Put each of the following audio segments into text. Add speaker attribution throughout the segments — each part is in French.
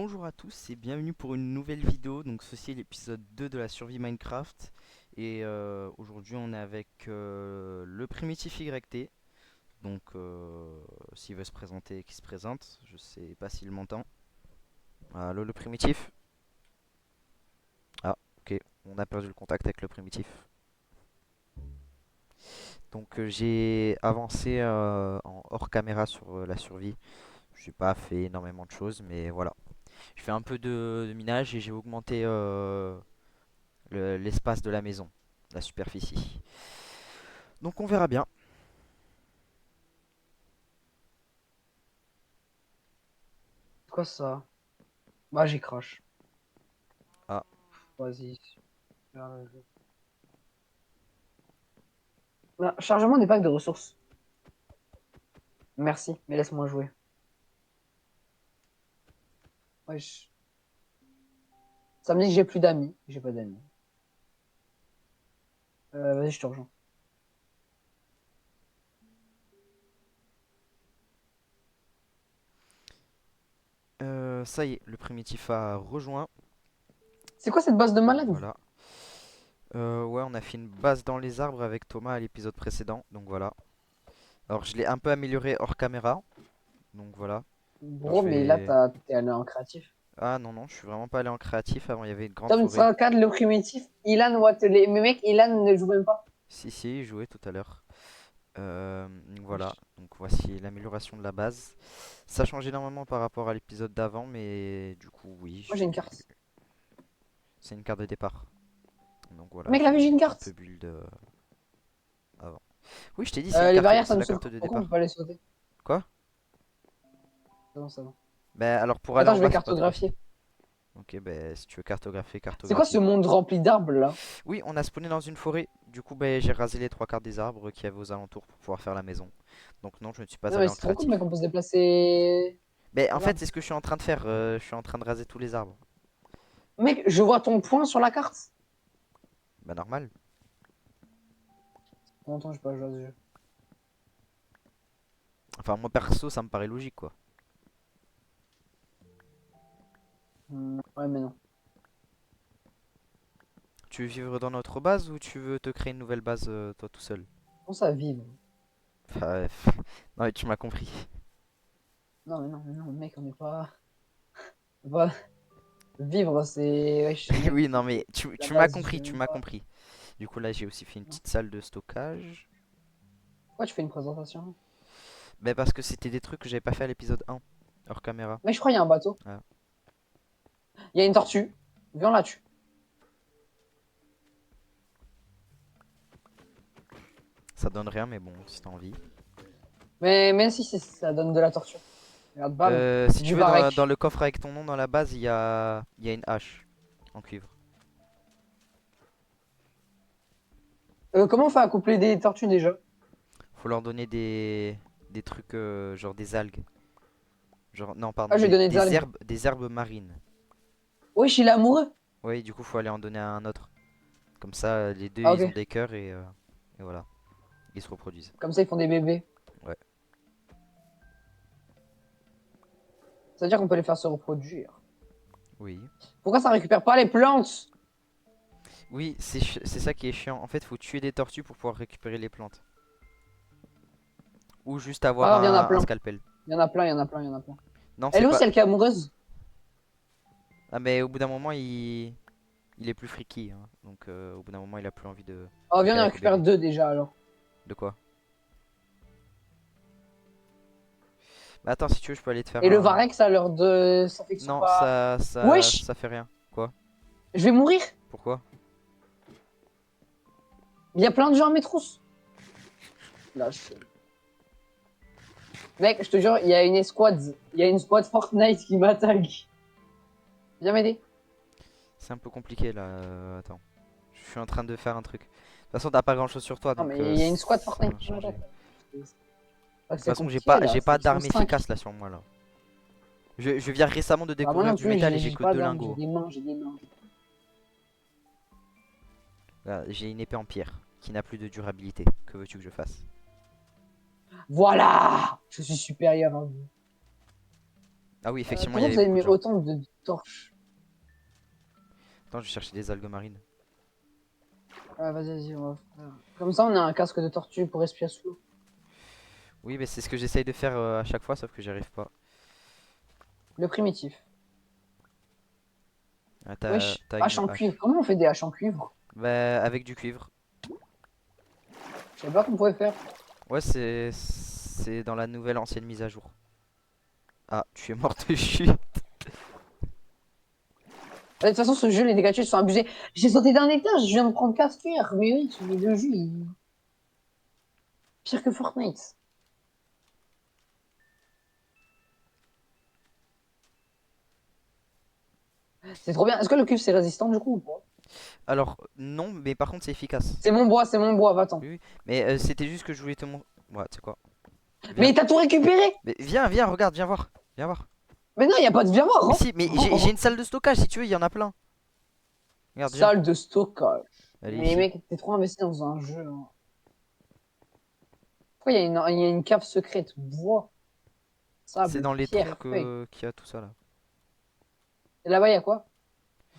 Speaker 1: Bonjour à tous et bienvenue pour une nouvelle vidéo. Donc ceci est l'épisode 2 de la survie Minecraft. Et aujourd'hui on est avec le primitif YT. Donc s'il veut se présenter, qu'il se présente. Je sais pas s'il m'entend. Allô le primitif. Ah ok, on a perdu le contact avec le primitif. Donc j'ai avancé en hors caméra sur la survie. J'ai pas fait énormément de choses mais voilà. Je fais un peu de minage et j'ai augmenté l'espace de la maison, la superficie. Donc on verra bien.
Speaker 2: Quoi ça? Bah j'y crache.
Speaker 1: Ah,
Speaker 2: Vas-y. Bah, chargement des packs de ressources. Merci, mais laisse-moi jouer. Wesh. Ça me dit que j'ai plus d'amis. J'ai pas d'amis. Vas-y, je te rejoins.
Speaker 1: ça y est, le primitif a rejoint.
Speaker 2: C'est quoi cette base de
Speaker 1: Donc
Speaker 2: malade?
Speaker 1: voilà. Ouais, on a fait une base dans les arbres avec Thomas à l'épisode précédent. Donc voilà. Alors je l'ai un peu amélioré hors caméra. Donc voilà. Alors
Speaker 2: Bro,
Speaker 1: je
Speaker 2: mais là,
Speaker 1: vais...
Speaker 2: t'es allé en créatif.
Speaker 1: Ah non, non, je suis vraiment pas allé en créatif. Avant, il y avait une grande
Speaker 2: Tom
Speaker 1: forêt.
Speaker 2: 104, le primitif. Ilan Watley. Mais mec, Ilan ne joue même pas.
Speaker 1: Si, si, joué tout à l'heure. Donc voilà.
Speaker 2: Wesh.
Speaker 1: Donc voici l'amélioration de la base. Ça change énormément par rapport à l'épisode d'avant. Mais du coup, oui.
Speaker 2: Moi, j'ai une carte.
Speaker 1: C'est une carte de départ. Donc voilà,
Speaker 2: Mec, là, j'ai
Speaker 1: j'ai
Speaker 2: une
Speaker 1: un peu
Speaker 2: carte.
Speaker 1: build avant. Oui, je t'ai dit, c'est une
Speaker 2: Les
Speaker 1: carte,
Speaker 2: barrières, ça
Speaker 1: c'est
Speaker 2: me
Speaker 1: la
Speaker 2: saoule.
Speaker 1: carte de
Speaker 2: Pourquoi on
Speaker 1: départ.
Speaker 2: peut pas les sauter?
Speaker 1: Quoi?
Speaker 2: C'est bon, ça va.
Speaker 1: Ben alors pour aller
Speaker 2: Attends,
Speaker 1: en
Speaker 2: je vais
Speaker 1: bas, c'est pas trop facile.
Speaker 2: cartographier.
Speaker 1: Ok, ben si tu veux cartographier,
Speaker 2: C'est quoi ce
Speaker 1: cartographie.
Speaker 2: monde rempli d'arbres là?
Speaker 1: Oui, on a spawné dans une forêt. Du coup, ben j'ai rasé les trois quarts des arbres qu'il y avait aux alentours pour pouvoir faire la maison. Donc non, je ne suis pas
Speaker 2: Non,
Speaker 1: allé
Speaker 2: mais
Speaker 1: en
Speaker 2: c'est trop cool, mec,
Speaker 1: créatif.
Speaker 2: on peut se déplacer.
Speaker 1: Ben en fait,
Speaker 2: Là.
Speaker 1: c'est ce que je suis en train de faire. Je suis en train de raser tous les arbres.
Speaker 2: Mec, je vois ton point sur la carte.
Speaker 1: Ben normal.
Speaker 2: Longtemps, j'ai pas joué à ce jeu.
Speaker 1: Enfin, moi perso, ça me paraît logique quoi.
Speaker 2: Ouais, mais non.
Speaker 1: Tu veux vivre dans notre base ou tu veux te créer une nouvelle base toi tout seul?
Speaker 2: Comment ça vivre?
Speaker 1: Enfin, non, mais tu m'as compris.
Speaker 2: Non, mais non, mec, on n'est pas. on Vivre, c'est. Wesh, mec,
Speaker 1: Oui, non, mais
Speaker 2: la
Speaker 1: tu m'as
Speaker 2: base, je
Speaker 1: compris,
Speaker 2: sais
Speaker 1: tu
Speaker 2: même
Speaker 1: m'as
Speaker 2: pas.
Speaker 1: compris. Du coup, là, j'ai aussi fait une
Speaker 2: Non.
Speaker 1: petite salle de stockage.
Speaker 2: Pourquoi tu fais une présentation?
Speaker 1: Mais parce que c'était des trucs que j'avais pas fait à l'épisode 1, hors caméra.
Speaker 2: Mec, je crois qu'il y a un bateau.
Speaker 1: Ah.
Speaker 2: Il y a une tortue. Viens là tue.
Speaker 1: Ça donne rien, mais bon, si t'as envie.
Speaker 2: Mais même si ça donne de la torture. Regarde, bam.
Speaker 1: Si
Speaker 2: Du
Speaker 1: tu veux, dans
Speaker 2: varech.
Speaker 1: le coffre avec ton nom dans la base, il y a une hache en cuivre.
Speaker 2: Comment on fait à coupler des tortues déjà?
Speaker 1: Faut leur donner des trucs, genre des algues. Genre, non,
Speaker 2: Ah,
Speaker 1: pardon,
Speaker 2: je vais donner des algues.
Speaker 1: des herbes marines.
Speaker 2: Wesh, il est amoureux.
Speaker 1: Oui, du coup, faut aller en donner à un autre. Comme ça, les deux,
Speaker 2: Ah,
Speaker 1: ils ont
Speaker 2: ok.
Speaker 1: des cœurs et voilà. Ils se reproduisent.
Speaker 2: Comme ça, ils font des bébés.
Speaker 1: Ouais.
Speaker 2: Ça veut dire qu'on peut les faire se reproduire.
Speaker 1: Oui.
Speaker 2: Pourquoi ça récupère pas les plantes?
Speaker 1: Oui, c'est ça qui est chiant. En fait, faut tuer des tortues pour pouvoir récupérer les plantes. Ou juste
Speaker 2: Pas
Speaker 1: avoir
Speaker 2: grave, il y en a
Speaker 1: un
Speaker 2: plein.
Speaker 1: scalpel.
Speaker 2: Il y en a plein, il y en a plein, il y en a plein.
Speaker 1: Non, c'est
Speaker 2: Elle
Speaker 1: pas.
Speaker 2: aussi, elle qui est amoureuse.
Speaker 1: Ah, mais au bout d'un moment, il est plus freaky, hein. Donc, au bout d'un moment, il a plus envie
Speaker 2: Oh,
Speaker 1: de
Speaker 2: viens, on en
Speaker 1: caler qu'au
Speaker 2: récupère
Speaker 1: bébé.
Speaker 2: deux déjà alors.
Speaker 1: De quoi? Bah, attends, si tu veux, je peux aller te faire
Speaker 2: Et le
Speaker 1: un.
Speaker 2: Varek, ça leur de. Ça fait qu'ils sont
Speaker 1: Non,
Speaker 2: pas. Wesh!
Speaker 1: ça fait rien. Quoi?
Speaker 2: Je vais mourir!
Speaker 1: Pourquoi?
Speaker 2: Il y a plein de gens à mes trousses. Là, Mec, je te jure, il y a une escouade. Il y a une squad Fortnite qui m'attaque. Viens m'aider.
Speaker 1: C'est un peu compliqué là. Attends. Je suis en train de faire un truc. De toute façon, t'as pas grand chose sur toi,
Speaker 2: Non,
Speaker 1: donc
Speaker 2: mais il y a une squad
Speaker 1: ça
Speaker 2: Fortnite
Speaker 1: va
Speaker 2: qui m'attaque.
Speaker 1: changer. De toute
Speaker 2: C'est
Speaker 1: façon,
Speaker 2: compliqué là,
Speaker 1: j'ai
Speaker 2: c'est
Speaker 1: pas
Speaker 2: qu'ils sont
Speaker 1: d'armes
Speaker 2: 5.
Speaker 1: efficaces là sur moi là. Je viens récemment de
Speaker 2: Bah, moi
Speaker 1: découvrir
Speaker 2: non
Speaker 1: du
Speaker 2: plus,
Speaker 1: métal et j'ai
Speaker 2: j'ai
Speaker 1: que
Speaker 2: pas
Speaker 1: deux
Speaker 2: d'armes, j'ai
Speaker 1: lingots.
Speaker 2: des mains, j'ai des mains.
Speaker 1: Là, j'ai une épée en pierre qui n'a plus de durabilité. Que veux-tu que je fasse?
Speaker 2: Voilà! Je suis supérieur à vous.
Speaker 1: Ah oui, effectivement, il y
Speaker 2: Pourquoi
Speaker 1: avait
Speaker 2: vous avez
Speaker 1: beaucoup
Speaker 2: mis
Speaker 1: de gens.
Speaker 2: autant de torches?
Speaker 1: Attends, je vais chercher des algues marines.
Speaker 2: Vas-y, on va faire. Comme ça, on a un casque de tortue pour respirer sous l'eau.
Speaker 1: Oui, mais c'est ce que j'essaye de faire à chaque fois, sauf que j'y arrive pas.
Speaker 2: Le primitif.
Speaker 1: Ah,
Speaker 2: Wesh,
Speaker 1: t'as
Speaker 2: hache
Speaker 1: une
Speaker 2: en cuivre.
Speaker 1: hache.
Speaker 2: Comment on fait des haches en cuivre?
Speaker 1: Bah, avec du cuivre.
Speaker 2: Je savais pas qu'on pouvait faire.
Speaker 1: Ouais, c'est dans la nouvelle ancienne mise à jour. Ah, tu es mort de chute.
Speaker 2: De toute façon, ce jeu, les dégâts de chute sont abusés. J'ai sauté d'un étage, je viens de prendre 4 cuirs. Mais oui, le jeu, il... pire que Fortnite. C'est trop bien. Est-ce que le cuivre, c'est résistant du coup ou pas?
Speaker 1: Alors, non, mais par contre, c'est efficace.
Speaker 2: C'est mon bois, va-t'en.
Speaker 1: Oui, oui. Mais c'était juste que je voulais te montrer. Ouais, tu sais quoi? Viens.
Speaker 2: Mais t'as tout récupéré!
Speaker 1: Mais viens, regarde, viens voir. Viens voir.
Speaker 2: Mais non, y a pas de virement,
Speaker 1: Mais si, mais j'ai une salle de stockage, si tu veux, il y en a plein. Regarde, viens.
Speaker 2: Salle de stockage.
Speaker 1: Elle est
Speaker 2: Mais
Speaker 1: ici.
Speaker 2: mec, t'es trop investi dans un jeu, hein. Pourquoi il y a une cave secrète? Bois,
Speaker 1: C'est
Speaker 2: sable,
Speaker 1: dans les troncs
Speaker 2: pierre, feuille.
Speaker 1: qu'il y a tout ça là.
Speaker 2: Et là-bas, il y a quoi?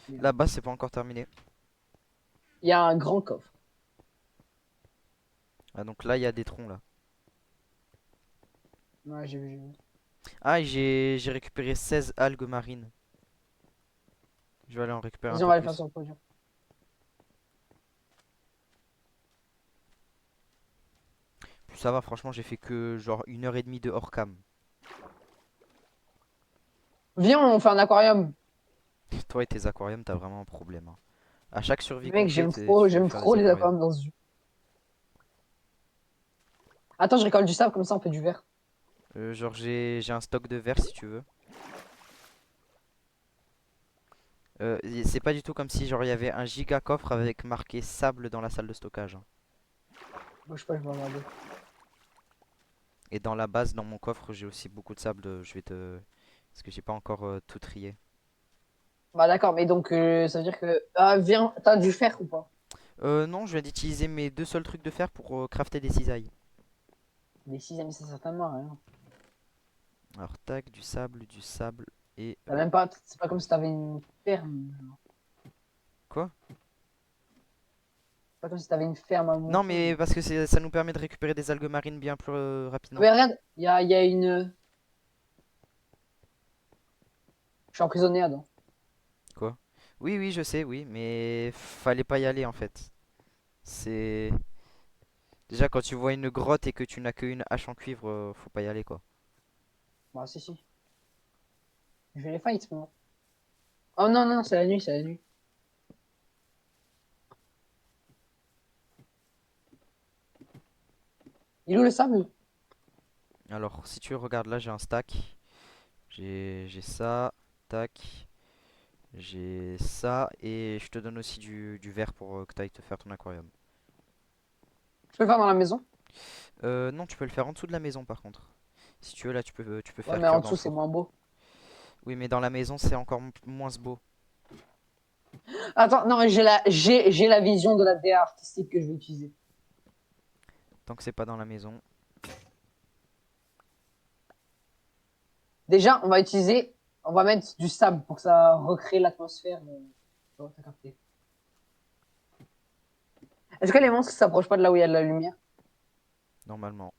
Speaker 2: Il
Speaker 1: Là-bas, c'est pas encore terminé.
Speaker 2: y a un grand coffre.
Speaker 1: Ah, donc là, il y a des troncs là.
Speaker 2: Ouais, j'ai vu.
Speaker 1: Ah, et j'ai récupéré 16 algues marines. Je vais aller en récupérer un
Speaker 2: Vas-y, on
Speaker 1: peu
Speaker 2: va le faire
Speaker 1: plus.
Speaker 2: sur le podium.
Speaker 1: Puis ça va, franchement, j'ai fait que genre 1 heure et demie de hors cam.
Speaker 2: Viens, on fait un aquarium.
Speaker 1: Toi et tes aquariums, t'as vraiment un problème, hein. À chaque survie qu'on
Speaker 2: Mec,
Speaker 1: fait, tu veux
Speaker 2: j'aime
Speaker 1: faire des
Speaker 2: trop les
Speaker 1: aquariums.
Speaker 2: aquariums dans ce jeu. Attends, je récolte du sable, comme ça on fait du verre.
Speaker 1: Genre, j'ai un stock de verre si tu veux. C'est pas du tout comme si genre il y avait un giga coffre avec marqué sable dans la salle de stockage, hein.
Speaker 2: Bouge pas, je vais regarder.
Speaker 1: Et dans la base, dans mon coffre, j'ai aussi beaucoup de sable. Je vais te... Parce que j'ai pas encore tout trié.
Speaker 2: Bah d'accord, mais donc ça veut dire que... Ah, viens, t'as du fer ou pas?
Speaker 1: Non, je viens d'utiliser mes deux seuls trucs de fer pour crafter des cisailles.
Speaker 2: Des six amis, ça certainement rien.
Speaker 1: Alors, tac, du sable et...
Speaker 2: T'as même pas... C'est pas comme si t'avais une ferme.
Speaker 1: Quoi?
Speaker 2: C'est pas comme si t'avais une ferme à
Speaker 1: Non,
Speaker 2: moutons.
Speaker 1: mais parce que ça nous permet de récupérer des algues marines bien plus rapidement.
Speaker 2: Mais regarde, il y a une... Je suis emprisonné dedans.
Speaker 1: Quoi? Oui, oui, je sais, oui, mais fallait pas y aller en fait. C'est... Déjà, quand tu vois une grotte et que tu n'as qu'une hache en cuivre, faut pas y aller quoi.
Speaker 2: Bah si, si. Je vais les fight, moi. Oh non, non, c'est la nuit, c'est la nuit. Il est où le sable?
Speaker 1: Alors, si tu regardes là, j'ai un stack. J'ai ça, tac. J'ai ça et je te donne aussi du verre pour que tu ailles te faire ton aquarium.
Speaker 2: Je peux le faire dans la maison?
Speaker 1: Non, tu peux le faire en dessous de la maison par contre. Si tu veux, là, tu peux
Speaker 2: Ouais,
Speaker 1: faire
Speaker 2: mais en
Speaker 1: cuire dans le
Speaker 2: dessous, c'est
Speaker 1: four.
Speaker 2: moins beau.
Speaker 1: Oui, mais dans la maison, c'est encore moins beau.
Speaker 2: Attends, non, mais j'ai la vision de la DA artistique que je vais utiliser.
Speaker 1: Tant que c'est pas dans la maison.
Speaker 2: Déjà, on va mettre du sable pour que ça recrée l'atmosphère. Oh, t'as capté. Est-ce que les monstres s'approchent pas de là où il y a de la lumière?
Speaker 1: Normalement.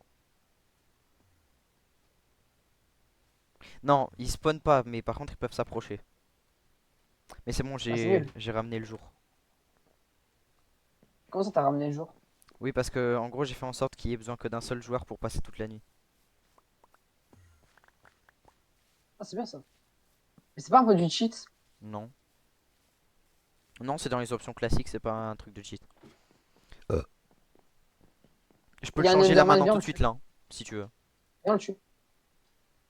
Speaker 1: Non, ils spawnent pas, mais par contre, ils peuvent s'approcher. Mais c'est bon,
Speaker 2: Ah, c'est nul.
Speaker 1: j'ai ramené le jour.
Speaker 2: Comment ça t'as ramené le jour?
Speaker 1: Oui, parce que en gros, j'ai fait en sorte qu'il y ait besoin que d'un seul joueur pour passer toute la nuit.
Speaker 2: Ah, c'est bien ça. Mais c'est pas un peu du cheat?
Speaker 1: Non. Non, c'est dans les options classiques, c'est pas un truc de cheat. Je peux
Speaker 2: Il
Speaker 1: le
Speaker 2: y a un
Speaker 1: changer là
Speaker 2: Enderman,
Speaker 1: maintenant
Speaker 2: viens,
Speaker 1: tout
Speaker 2: on
Speaker 1: de
Speaker 2: le
Speaker 1: suite
Speaker 2: tue.
Speaker 1: là, hein, si tu veux.
Speaker 2: Viens, on le tue.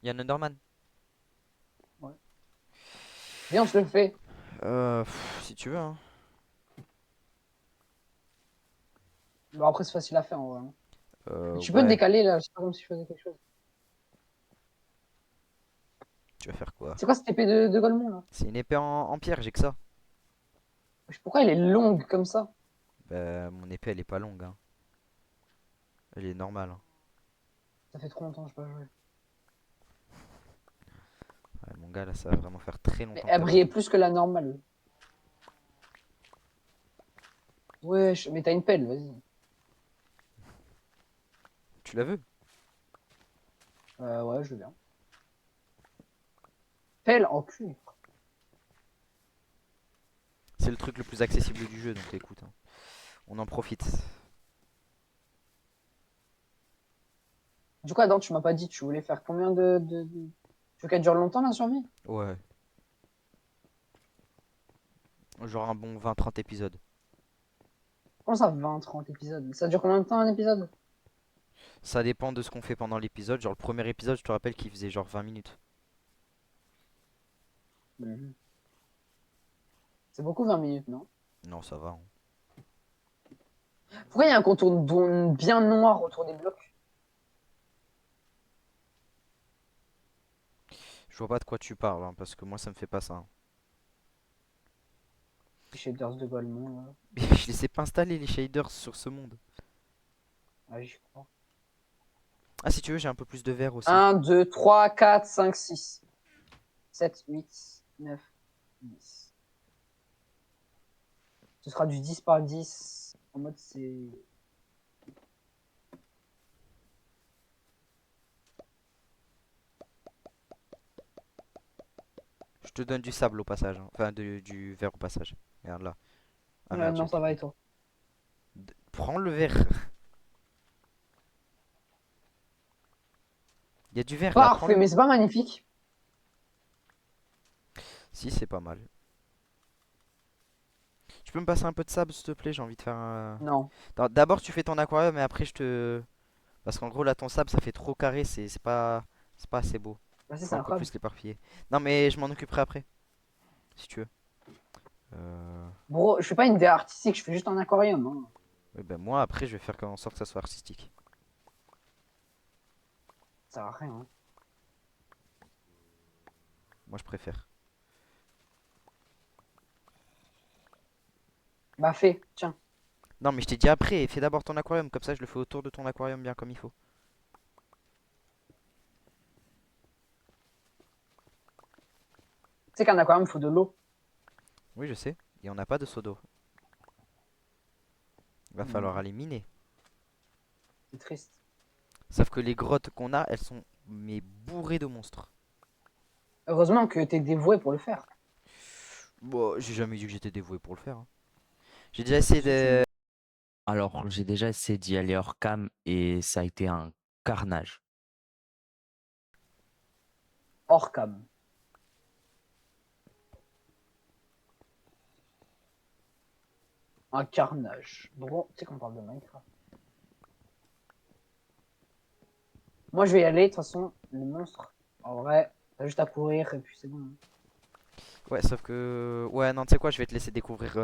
Speaker 1: Il y a un Enderman.
Speaker 2: Ouais. Viens, je le fais.
Speaker 1: Si tu veux, hein.
Speaker 2: Bon, après, c'est facile à faire en vrai, hein. Mais tu peux te
Speaker 1: Ouais.
Speaker 2: décaler là, c'est pas comme si je faisais quelque chose.
Speaker 1: Tu vas faire quoi?
Speaker 2: C'est quoi cette épée de Golemon là?
Speaker 1: C'est une épée en pierre, j'ai que ça.
Speaker 2: Pourquoi elle est longue comme ça?
Speaker 1: Bah, mon épée, elle est pas longue, hein. Elle est normale, hein.
Speaker 2: Ça fait trop longtemps que je pas joué.
Speaker 1: manga là, ça va vraiment faire très
Speaker 2: Mais
Speaker 1: longtemps que
Speaker 2: elle
Speaker 1: t'as pas
Speaker 2: brillait
Speaker 1: vu.
Speaker 2: plus que la normale. Wesh, mais t'as une pelle, vas-y.
Speaker 1: Tu la veux?
Speaker 2: Ouais, je veux bien. Pelle en cuivre.
Speaker 1: C'est le truc le plus accessible du jeu, donc écoute, hein, on en profite.
Speaker 2: Du coup, Adam, tu m'as pas dit, tu voulais faire combien Tu veux qu'elle dure longtemps, la survie?
Speaker 1: Ouais, genre un bon 20-30 épisodes.
Speaker 2: Comment ça, 20, 30 épisodes? Ça dure combien de temps un épisode?
Speaker 1: Ça dépend de ce qu'on fait pendant l'épisode. Genre le premier épisode, je te rappelle qu'il faisait genre 20 minutes.
Speaker 2: Mhm. C'est beaucoup 20 minutes, non?
Speaker 1: Non, ça va, hein.
Speaker 2: Pourquoi il y a un contour bien noir autour des blocs?
Speaker 1: Je vois pas de quoi tu parles, hein, parce que moi ça me fait pas ça, hein.
Speaker 2: Les shaders de Golemont, là.
Speaker 1: Je les ai pas installés les shaders sur ce monde.
Speaker 2: Ah, j'y crois.
Speaker 1: Ah, si tu veux, j'ai un peu plus de vert aussi.
Speaker 2: 1, 2, 3, 4, 5, 6, 7, 8, 9, 10. Ce sera du 10 par 10. En mode, c'est.
Speaker 1: Je te donne du sable au passage, hein. Enfin, du vert au passage. Regarde là. Ah merde,
Speaker 2: Non,
Speaker 1: j'ai
Speaker 2: ça
Speaker 1: été
Speaker 2: va
Speaker 1: con.
Speaker 2: et toi?
Speaker 1: Prends le vert. Il y a du vert là,
Speaker 2: Parfait,
Speaker 1: prends-le.
Speaker 2: mais c'est pas magnifique.
Speaker 1: Si, c'est pas mal. Tu peux me passer un peu de sable, s'il te plaît? J'ai envie de faire un.
Speaker 2: Non.
Speaker 1: D'abord, tu fais ton aquarium et après, je te. Parce qu'en gros, là, ton sable, ça fait trop carré, c'est pas assez beau.
Speaker 2: Vas-y,
Speaker 1: Faut
Speaker 2: c'est
Speaker 1: un peu
Speaker 2: incroyable.
Speaker 1: plus l'éparpiller. Non, mais je m'en occuperai après, si tu veux. Euh...
Speaker 2: Bro, je fais pas une DA artistique, je fais juste un aquarium, hein.
Speaker 1: ouais, ben moi, après, je vais faire en sorte que ça soit artistique.
Speaker 2: Ça sert à rien, hein.
Speaker 1: Moi, je préfère.
Speaker 2: Bah, fais, tiens.
Speaker 1: Non, mais je t'ai dit après, fais d'abord ton aquarium, comme ça, je le fais autour de ton aquarium bien comme il faut.
Speaker 2: Tu sais qu'un aquarium, il faut de l'eau.
Speaker 1: Oui, je sais. Et on n'a pas de seau d'eau. Va falloir
Speaker 2: Mhm.
Speaker 1: aller miner.
Speaker 2: C'est triste.
Speaker 1: Sauf que les grottes qu'on a, elles sont mais bourrées de monstres.
Speaker 2: Heureusement que t'es dévoué pour le faire.
Speaker 1: Bon, j'ai jamais dit que j'étais dévoué pour le faire, hein. J'ai déjà essayé
Speaker 2: Si tu
Speaker 1: de.
Speaker 3: Alors, j'ai déjà essayé d'y aller hors cam et ça a été un carnage.
Speaker 2: hors cam. Un carnage. Bon, tu sais qu'on parle de Minecraft. Moi, je vais y aller. De toute façon, les monstres, en vrai, t'as juste à courir et puis c'est bon, hein.
Speaker 1: Ouais, sauf que. Ouais, non, tu sais quoi, je vais te laisser découvrir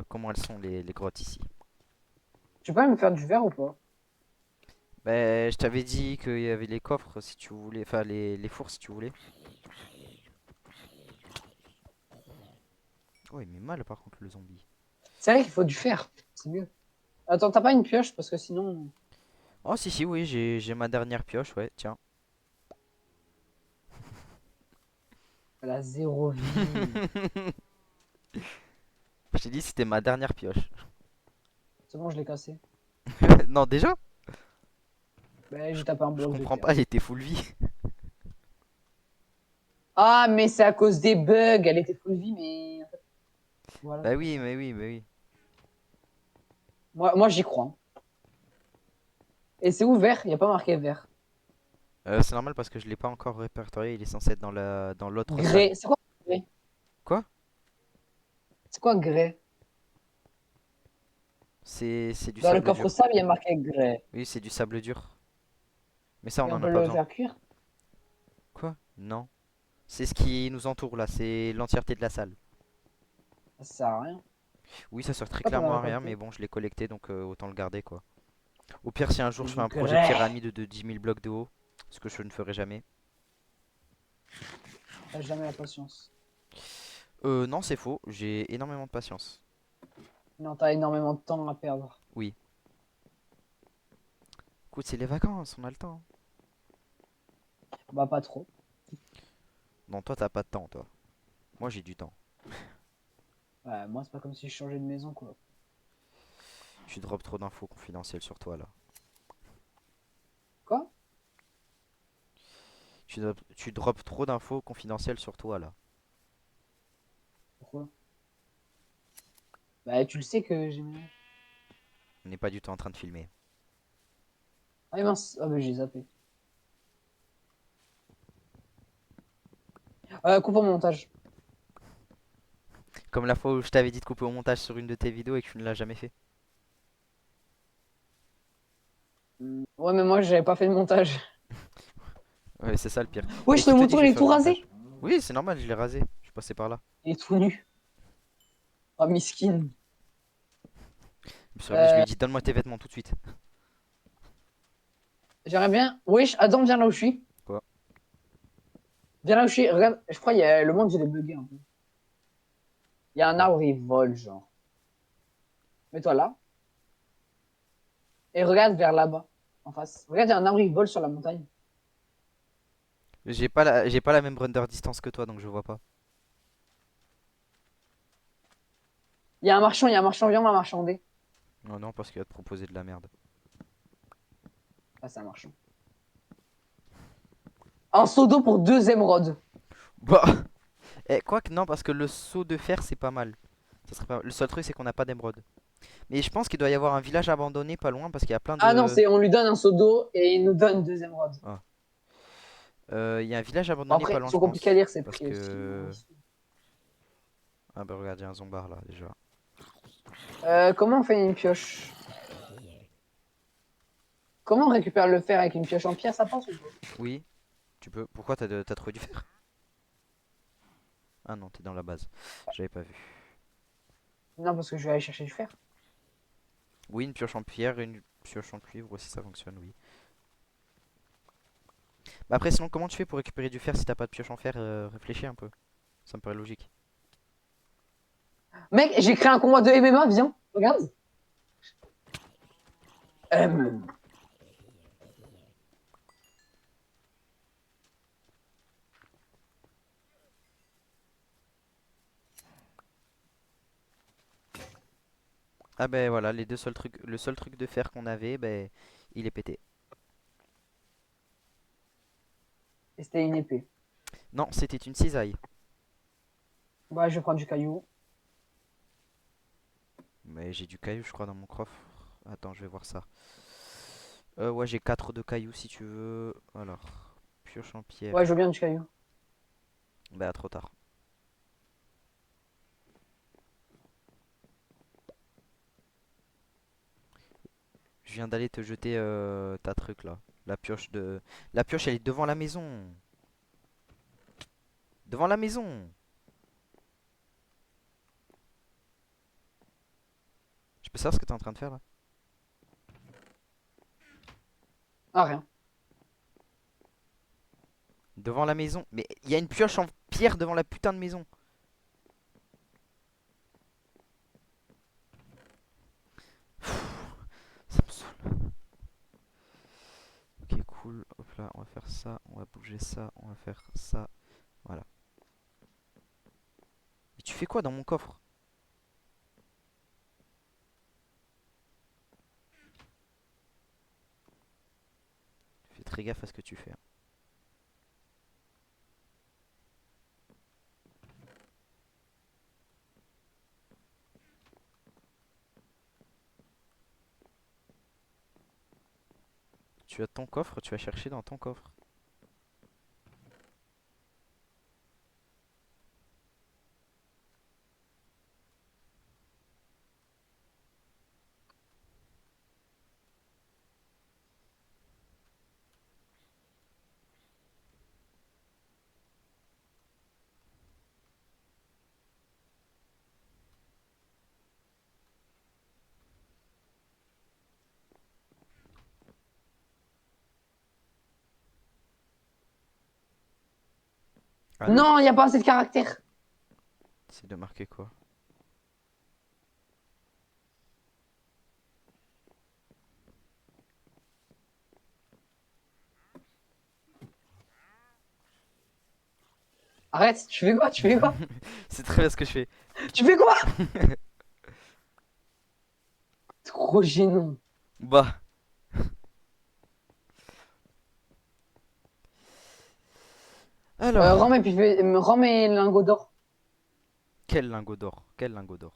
Speaker 1: comment elles sont les grottes ici.
Speaker 2: Tu peux me faire du verre ou pas?
Speaker 1: Ben, je t'avais dit qu'il y avait les coffres si tu voulais. Enfin, les fours si tu voulais. Oh, il met mal par contre le zombie.
Speaker 2: C'est vrai qu'il faut du fer. C'est mieux. Attends, t'as pas une pioche parce que sinon.
Speaker 1: Oh, si, si, oui, j'ai ma dernière pioche, ouais, tiens.
Speaker 2: Elle a zéro vie.
Speaker 1: Je t'ai dit c'était ma dernière pioche.
Speaker 2: C'est bon, je l'ai cassé.
Speaker 1: Non, déjà?
Speaker 2: Ben,
Speaker 1: Je,
Speaker 2: j'ai tapé un
Speaker 1: je
Speaker 2: bloc de
Speaker 1: comprends
Speaker 2: terre.
Speaker 1: pas, elle était full vie.
Speaker 2: Ah, mais c'est à cause des bugs. Elle était full vie, mais en fait, voilà,
Speaker 1: Bah
Speaker 2: c'est pour
Speaker 1: oui,
Speaker 2: ça.
Speaker 1: mais oui, mais oui.
Speaker 2: Moi j'y crois, hein. Et c'est ouvert, il n'y a pas marqué vert.
Speaker 1: C'est normal parce que je l'ai pas encore répertorié, il est censé être dans l'autre salle.
Speaker 2: Grès. C'est quoi grès?
Speaker 1: Quoi?
Speaker 2: C'est quoi grès?
Speaker 1: C'est du
Speaker 2: Dans le
Speaker 1: sable
Speaker 2: coffre
Speaker 1: dur.
Speaker 2: sable, il y a marqué grès.
Speaker 1: Oui, c'est du sable dur. Mais ça, on
Speaker 2: Et on
Speaker 1: en a
Speaker 2: peut
Speaker 1: pas
Speaker 2: le
Speaker 1: besoin.
Speaker 2: faire cuire?
Speaker 1: Quoi? Non. C'est ce qui nous entoure là, c'est l'entièreté de la salle.
Speaker 2: Ça sert à rien.
Speaker 1: Oui, ça sert très
Speaker 2: Pourquoi t'en as
Speaker 1: clairement à rien, mais
Speaker 2: récolté?
Speaker 1: bon, je l'ai collecté donc autant le garder quoi. Au pire, si un jour
Speaker 2: C'est
Speaker 1: je fais
Speaker 2: du
Speaker 1: un projet
Speaker 2: grès.
Speaker 1: pyramide de 10 000 blocs de haut, ce que je ne ferai jamais.
Speaker 2: T'as jamais la patience.
Speaker 1: Non, c'est faux, j'ai énormément de patience.
Speaker 2: Non, t'as énormément de temps à perdre.
Speaker 1: Oui. Écoute, c'est les vacances, on a le temps.
Speaker 2: Bah, pas trop.
Speaker 1: Non, toi, t'as pas de temps, toi. Moi, j'ai du temps.
Speaker 2: Ouais, moi, c'est pas comme si je changeais de maison, quoi.
Speaker 1: Tu drops trop d'infos confidentielles sur toi, là.
Speaker 2: Quoi?
Speaker 1: Tu drops trop d'infos confidentielles sur toi, là.
Speaker 2: Pourquoi? Bah, tu le sais que j'ai.
Speaker 1: On n'est pas du tout en train de filmer.
Speaker 2: Ah, mince. Ah, bah, j'ai zappé. Coupe au montage.
Speaker 1: Comme la fois où je t'avais dit de couper au montage sur une de tes vidéos et que tu ne l'as jamais fait.
Speaker 2: Ouais, mais moi, j'avais pas fait de montage.
Speaker 1: Ouais, c'est ça le pire. Et
Speaker 2: Wesh,
Speaker 1: qui
Speaker 2: le
Speaker 1: te dit
Speaker 2: mouton,
Speaker 1: que je
Speaker 2: il
Speaker 1: vais
Speaker 2: est
Speaker 1: faire
Speaker 2: tout
Speaker 1: le montage?
Speaker 2: rasé.
Speaker 1: Oui, c'est normal, je l'ai rasé. Je suis passé par là.
Speaker 2: Il est tout nu. Oh, miskin.
Speaker 1: Je lui
Speaker 2: Euh,
Speaker 1: ai dit, donne-moi tes vêtements tout de suite.
Speaker 2: J'aimerais bien. Wesh, Adam, viens là où je suis.
Speaker 1: Quoi?
Speaker 2: Viens là où je suis. Regarde, je crois que le monde, il est bugué un peu. Il y a un
Speaker 1: Pourquoi?
Speaker 2: arbre, il vole, genre. Mets-toi là. Et regarde vers là-bas, en face. Regarde, il y a un arbre, il vole sur la montagne.
Speaker 1: J'ai pas la même render distance que toi, donc je vois pas.
Speaker 2: Il y a un marchand, il y a un marchand, viens, on va marchander.
Speaker 1: Non, non, parce qu'il va te proposer de la merde.
Speaker 2: Ah, c'est un marchand. Un seau d'eau pour 2 émeraudes.
Speaker 1: Bah, quoi que non, parce que le seau de fer, c'est pas mal. Ça serait pas mal. Le seul truc, c'est qu'on n'a pas d'émeraude. Mais je pense qu'il doit y avoir un village abandonné pas loin, parce qu'il y a plein
Speaker 2: Ah non,
Speaker 1: de...
Speaker 2: c'est on lui donne un seau d'eau et il nous donne 2 émeraudes.
Speaker 1: Ah. Il y a un village
Speaker 2: Bon,
Speaker 1: abandonné pas
Speaker 2: après,
Speaker 1: loin,
Speaker 2: ils
Speaker 1: je
Speaker 2: sont compliqués à
Speaker 1: pense.
Speaker 2: lire, ces
Speaker 1: Parce
Speaker 2: prix aussi, hein.
Speaker 1: que... Ah bah regarde, il y a un zombard là, déjà.
Speaker 2: Comment on fait une pioche? Comment on récupère le fer avec une pioche en pierre, ça passe ou pas?
Speaker 1: Oui, tu peux. Pourquoi t'as trouvé du fer? Ah non, t'es dans la base. J'avais pas vu.
Speaker 2: Non, parce que je vais aller chercher du fer.
Speaker 1: Oui, une pioche en pierre et une pioche en cuivre aussi, ça fonctionne, oui. Bah après, sinon, comment tu fais pour récupérer du fer si t'as pas de pioche en fer? Réfléchis un peu. Ça me paraît logique.
Speaker 2: Mec, j'ai créé un combat de MMA, viens, regarde. M.
Speaker 1: Ah ben voilà, les deux seuls trucs, le seul truc de fer qu'on avait, ben il est pété.
Speaker 2: Et c'était une épée.
Speaker 1: Non, c'était une cisaille.
Speaker 2: Bah, je vais prendre du caillou.
Speaker 1: Mais j'ai du caillou, je crois, dans mon coffre. Attends, je vais voir ça. Ouais, j'ai 4 de cailloux si tu veux. Alors, pioche en
Speaker 2: Ouais, je
Speaker 1: pierre.
Speaker 2: veux bien du caillou.
Speaker 1: Bah trop tard. Je viens d'aller te jeter ta truc là. La pioche de... La pioche elle est devant la maison. Devant la maison. Je peux savoir ce que t'es en train de faire là?
Speaker 2: Ah, rien.
Speaker 1: Devant la maison. Mais il y a une pioche en pierre devant la putain de maison. Ça me saoule. Ok, cool. Hop là, on va faire ça. On va bouger ça. On va faire ça. Voilà. Et tu fais quoi dans mon coffre? Fais très gaffe à ce que tu fais, hein. Tu as ton coffre, tu vas chercher dans ton coffre. Allô?
Speaker 2: Non, il n'y a pas assez de caractère.
Speaker 1: C'est de marquer quoi?
Speaker 2: Arrête, tu fais quoi? Tu fais quoi?
Speaker 1: C'est très bien ce que je fais.
Speaker 2: Tu fais quoi? Trop gênant.
Speaker 1: Bah, alors,
Speaker 2: Rends mes lingots d'or.
Speaker 1: quel lingot d'or? Quel lingot d'or?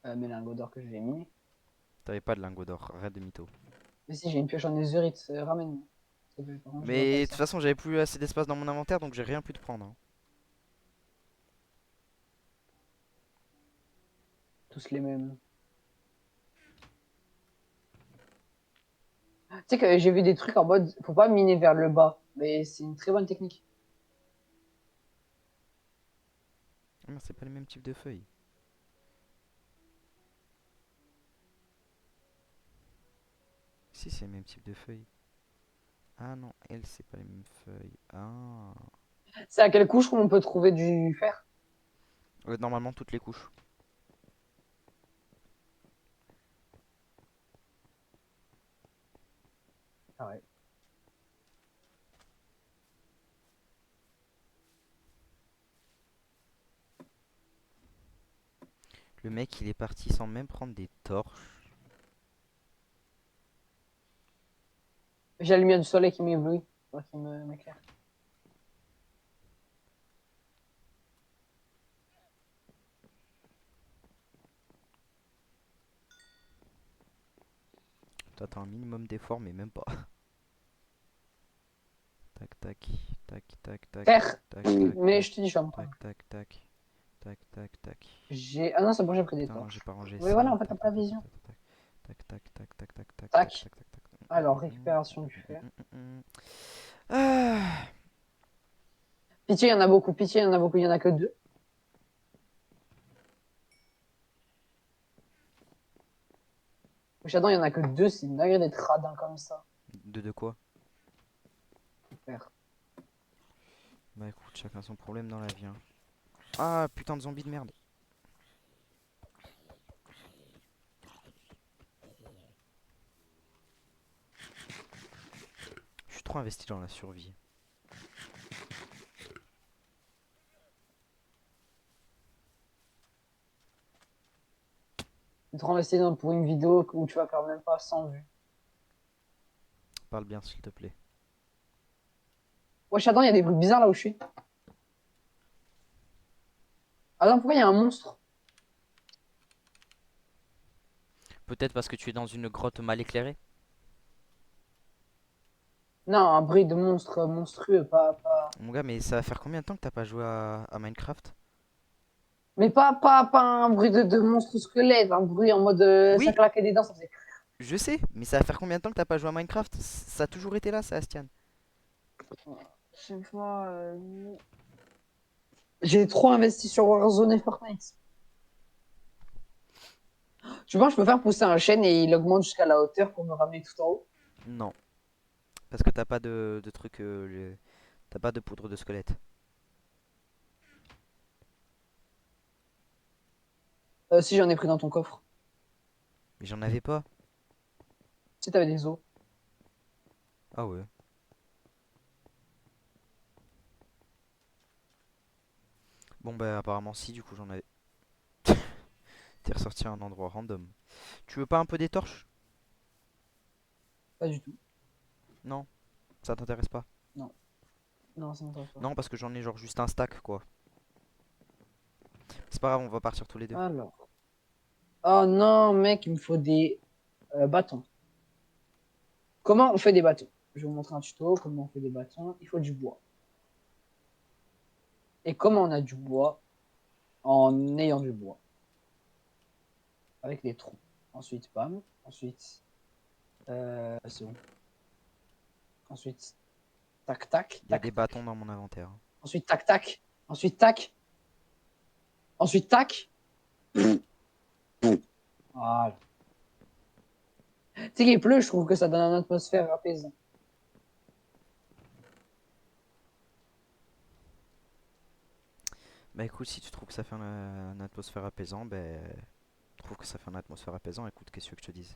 Speaker 2: Mes lingots d'or que je vais miner.
Speaker 1: T'avais pas de lingot d'or, arrête de mytho.
Speaker 2: Mais si, j'ai une pioche en netherite, ramène. S'il te plaît, par contre, je vois pas
Speaker 1: Mais de toute
Speaker 2: ça.
Speaker 1: façon, j'avais plus assez d'espace dans mon inventaire, donc j'ai rien pu te prendre, hein.
Speaker 2: Tous les mêmes. Tu sais que j'ai vu des trucs en mode, faut pas miner vers le bas. Mais c'est une très bonne technique.
Speaker 1: Ah non, c'est pas les mêmes types de feuilles. Si, c'est les mêmes types de feuilles. Ah non, elles, c'est pas les mêmes feuilles. Ah.
Speaker 2: C'est à quelle couche qu'on peut trouver du fer?
Speaker 1: Normalement, toutes les couches.
Speaker 2: Ah ouais.
Speaker 1: Le mec, il est parti sans même prendre des torches.
Speaker 2: J'ai la lumière du soleil qui m'éblouit, m'éclaire.
Speaker 1: T'as un minimum d'effort, mais même pas. Tac, tac, tac, tac, tac,
Speaker 2: Fer!
Speaker 1: tac, tac,
Speaker 2: Mais
Speaker 1: tac,
Speaker 2: je te dis, je vais en
Speaker 1: tac,
Speaker 2: prendre.
Speaker 1: tac, tac, tac, tac, tac.
Speaker 2: Ah non, c'est bon, j'ai pris des
Speaker 1: Putain, non, j'ai
Speaker 2: torches.
Speaker 1: pas rangé
Speaker 2: Oui, voilà,
Speaker 1: ça.
Speaker 2: en fait, t'as
Speaker 1: Tac,
Speaker 2: pas
Speaker 1: tac,
Speaker 2: la
Speaker 1: tac,
Speaker 2: vision.
Speaker 1: tac, tac, tac, tac, tac, tac, tac, tac, tac,
Speaker 2: Tac.
Speaker 1: tac, tac, tac.
Speaker 2: Alors, récupération du fer.
Speaker 1: Ah.
Speaker 2: Pitié, il y en a beaucoup. Pitié, il y en a beaucoup. Il y en a que deux. Shadow, il y en a que deux. C'est une dinguerie d'être radin comme ça.
Speaker 1: De quoi?
Speaker 2: Fer.
Speaker 1: Bah écoute, chacun son problème dans la vie, hein. Ah putain de zombie de merde. Je suis trop investi dans la survie.
Speaker 2: Tu te investi pour une vidéo où tu vas faire même pas 100 vues.
Speaker 1: Parle bien s'il te plaît.
Speaker 2: Ouais, Shadow, il y a des bruits bizarres là où je suis. Ah non, pourquoi il y a un monstre?
Speaker 1: Peut-être parce que tu es dans une grotte mal éclairée?
Speaker 2: Non, un bruit de monstre monstrueux, pas.
Speaker 1: Mon gars, mais ça va faire combien de temps que t'as pas joué à Minecraft?
Speaker 2: Mais pas un bruit de monstre squelette, un bruit en mode ça
Speaker 1: Oui,
Speaker 2: claquait des dents, ça faisait.
Speaker 1: je sais, mais ça va faire combien de temps que t'as pas joué à Minecraft? Ça a toujours été là, ça, Astian.
Speaker 2: Chaque fois. J'ai trop investi sur Warzone et Fortnite. Tu vois, je peux faire pousser un chêne et il augmente jusqu'à la hauteur pour me ramener tout en haut.
Speaker 1: Non, parce que t'as pas de truc, t'as pas de poudre de squelette.
Speaker 2: Si j'en ai pris dans ton coffre.
Speaker 1: Mais j'en avais pas.
Speaker 2: Si t'avais des os.
Speaker 1: Ah ouais. Bon bah apparemment si, du coup j'en avais. T'es ressorti à un endroit random. Tu veux pas un peu des torches?
Speaker 2: Pas du tout.
Speaker 1: Non, ça t'intéresse pas.
Speaker 2: Non. Non, ça m'intéresse pas.
Speaker 1: Non, parce que j'en ai genre juste un stack quoi. C'est pas grave, on va partir tous les deux.
Speaker 2: Alors. Oh non, mec, il me faut des bâtons. Comment on fait des bâtons? Je vais vous montrer un tuto. Comment on fait des bâtons. Il faut du bois. Et comment on a du bois? En ayant du bois. Avec des troncs. Ensuite, bam. Ensuite, c'est bon. Ensuite, tac, tac,
Speaker 1: Il y a
Speaker 2: tac,
Speaker 1: des
Speaker 2: tac.
Speaker 1: bâtons dans mon inventaire.
Speaker 2: Ensuite, tac, tac. Ensuite, tac. Ensuite, tac. Voilà. Tu sais qu'il pleut, je trouve que ça donne une atmosphère apaisante.
Speaker 1: Bah écoute, si tu trouves que ça fait une atmosphère apaisant, ben je trouve que ça fait une atmosphère apaisant. Écoute, qu'est-ce que je te dise?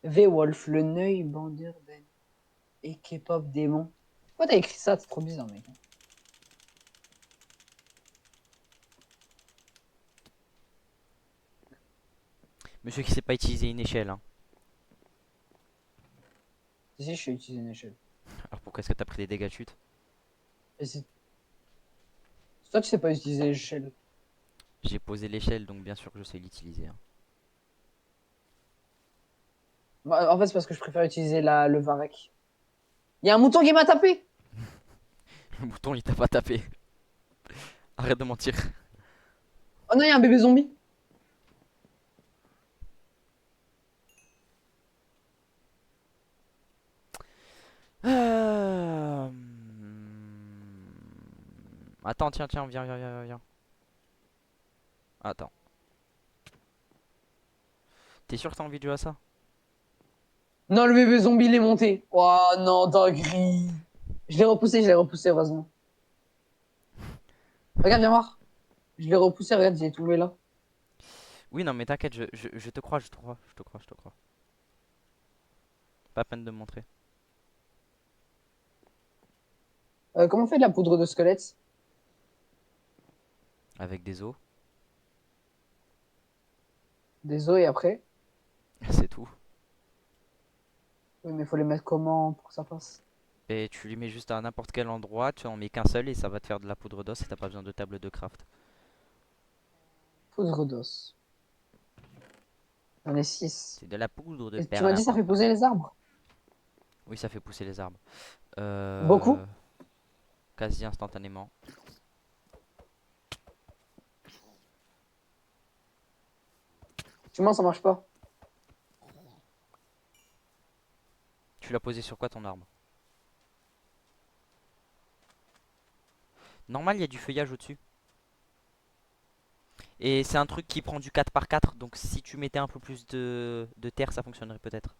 Speaker 2: V-Wolf, le Neubauerden et K-pop démon. Pourquoi t'as écrit ça? C'est trop bizarre, mec.
Speaker 1: Monsieur qui sait pas utiliser une échelle, hein.
Speaker 2: Si, je vais utiliser une échelle.
Speaker 1: Alors pourquoi est-ce que t'as pris des dégâts de chute?
Speaker 2: Et toi, tu sais pas utiliser l'échelle.
Speaker 1: J'ai posé l'échelle, donc bien sûr que je sais l'utiliser, hein.
Speaker 2: Moi, en fait, c'est parce que je préfère utiliser le Varek. Il y a un mouton qui m'a tapé!
Speaker 1: Le bouton il t'a pas tapé. Arrête de mentir.
Speaker 2: Oh non, il y a un bébé zombie!
Speaker 1: Euh, Attends, tiens, tiens, viens, viens, viens, viens. Attends. T'es sûr que t'as envie de jouer à ça?
Speaker 2: Non, le bébé zombie, il est monté. Oh non, dinguerie! Je l'ai repoussé, heureusement. Regarde, viens voir. Je l'ai repoussé, regarde, il est tombé là.
Speaker 1: Oui, non, mais t'inquiète, je te crois, je te crois, je te crois, je te crois. Pas peine de me montrer.
Speaker 2: Comment on fait de la poudre de squelette?
Speaker 1: Avec des os,
Speaker 2: Des os et après?
Speaker 1: c'est tout.
Speaker 2: Oui, mais il faut les mettre comment pour que ça passe?
Speaker 1: Et tu les mets juste à n'importe quel endroit, tu en mets qu'un seul et ça va te faire de la poudre d'os et t'as pas besoin de table de craft.
Speaker 2: Poudre d'os. J'en ai 6.
Speaker 1: C'est de la poudre de
Speaker 2: Et tu m'as dit ça fait
Speaker 1: perlimpinpin.
Speaker 2: pousser les arbres?
Speaker 1: Oui, ça fait pousser les arbres.
Speaker 2: Beaucoup?
Speaker 1: Quasi instantanément.
Speaker 2: Tu mens, ça marche pas.
Speaker 1: Tu l'as posé sur quoi ton arbre? Normal, il y a du feuillage au-dessus. Et c'est un truc qui prend du 4 par 4, donc si tu mettais un peu plus de terre, ça fonctionnerait peut-être.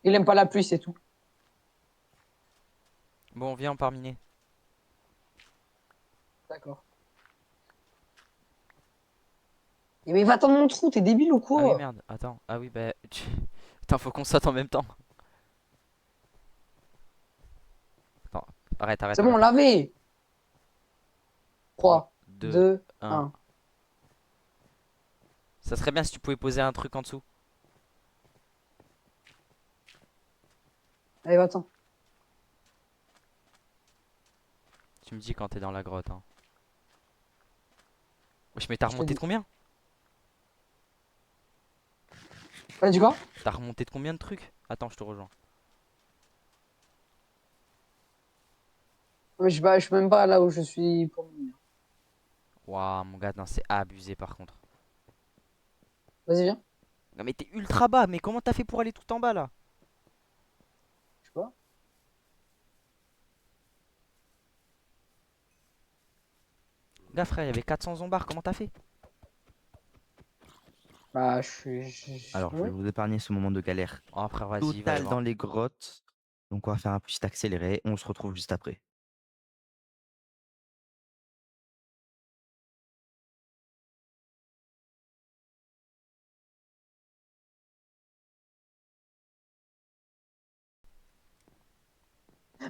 Speaker 2: Il aime pas la pluie, c'est tout.
Speaker 1: Bon, viens en parminer.
Speaker 2: D'accord. Eh, mais va-t'en de mon trou, t'es débile ou
Speaker 1: Ah oui,
Speaker 2: quoi?
Speaker 1: merde, attends. Ah oui, bah... Attends, faut qu'on saute en même temps. Attends, arrête, arrête,
Speaker 2: C'est bon, on
Speaker 1: arrête.
Speaker 2: l'avait.
Speaker 1: 3,
Speaker 2: 3,
Speaker 1: 2,
Speaker 2: 2,
Speaker 1: 1.
Speaker 2: 1.
Speaker 1: Ça serait bien si tu pouvais poser un truc en dessous.
Speaker 2: Allez, va-t'en.
Speaker 1: Tu me dis quand t'es dans la grotte, hein. Wesh, mais t'as
Speaker 2: Je te
Speaker 1: remonté de
Speaker 2: dis.
Speaker 1: combien?
Speaker 2: T'as dit quoi?
Speaker 1: T'as remonté de combien de trucs? Attends, je te rejoins.
Speaker 2: Mais je suis même pas là où je suis pour venir.
Speaker 1: Waouh, mon gars, non, c'est abusé par contre.
Speaker 2: Vas-y, viens.
Speaker 1: Non, mais t'es ultra bas, mais comment t'as fait pour aller tout en bas là?
Speaker 2: Je sais pas.
Speaker 1: Gars, frère, il y avait 400 zombards, comment t'as fait?
Speaker 2: Bah,
Speaker 3: Alors, je vais
Speaker 2: ouais.
Speaker 3: vous épargner ce moment de galère
Speaker 1: Oh, frère, vas-y, va y
Speaker 3: totale
Speaker 1: avoir.
Speaker 3: dans les grottes. Donc, on va faire un petit accéléré. On se retrouve juste après.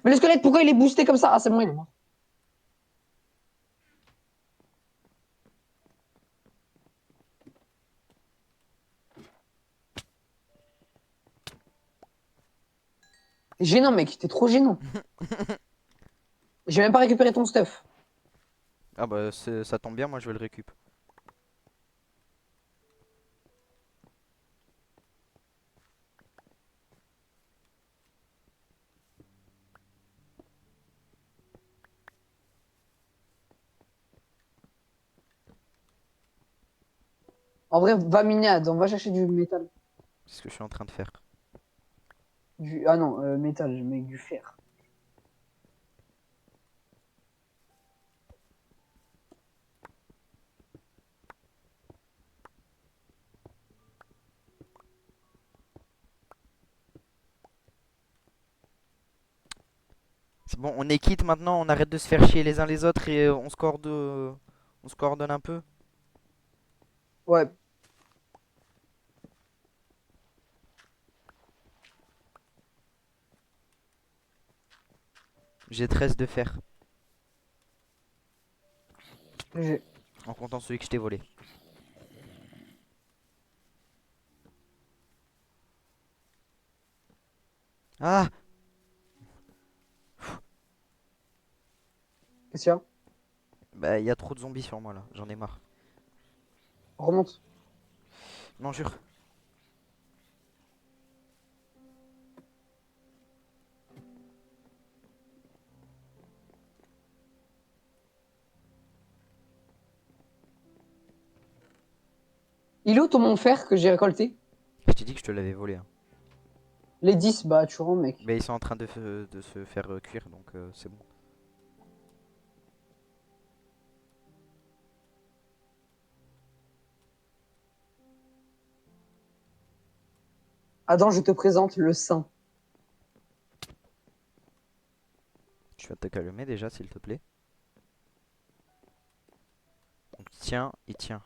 Speaker 2: Mais le squelette, pourquoi il est boosté comme ça? Ah, c'est bon, il est mort. T'es gênant, mec. T'es trop gênant. J'ai même pas récupéré ton stuff.
Speaker 1: Ah bah, ça tombe bien, moi je vais le récup.
Speaker 2: En vrai, va miner, on va chercher du métal.
Speaker 1: C'est ce que je suis en train de faire.
Speaker 2: Ah non, métal, je mets du fer.
Speaker 1: Bon, on est quitte maintenant, on arrête de se faire chier les uns les autres et on se coordonne un peu.
Speaker 2: Ouais.
Speaker 1: J'ai 13 de fer,
Speaker 2: j'ai-
Speaker 1: en comptant celui que je t'ai volé. Ah!
Speaker 2: Qu'est-ce qu'il y a?
Speaker 1: Bah, il y a trop de zombies sur moi là, j'en ai marre.
Speaker 2: Remonte.
Speaker 1: Non, jure.
Speaker 2: Il est où ton mon fer que j'ai récolté?
Speaker 1: Je t'ai dit que je te l'avais volé, hein.
Speaker 2: Les 10, bah tu rends, mec.
Speaker 1: Mais ils sont en train de se faire cuire, donc c'est bon.
Speaker 2: Adam, je te présente le saint.
Speaker 1: Tu vas te calmer déjà, s'il te plaît. Donc tiens et tiens.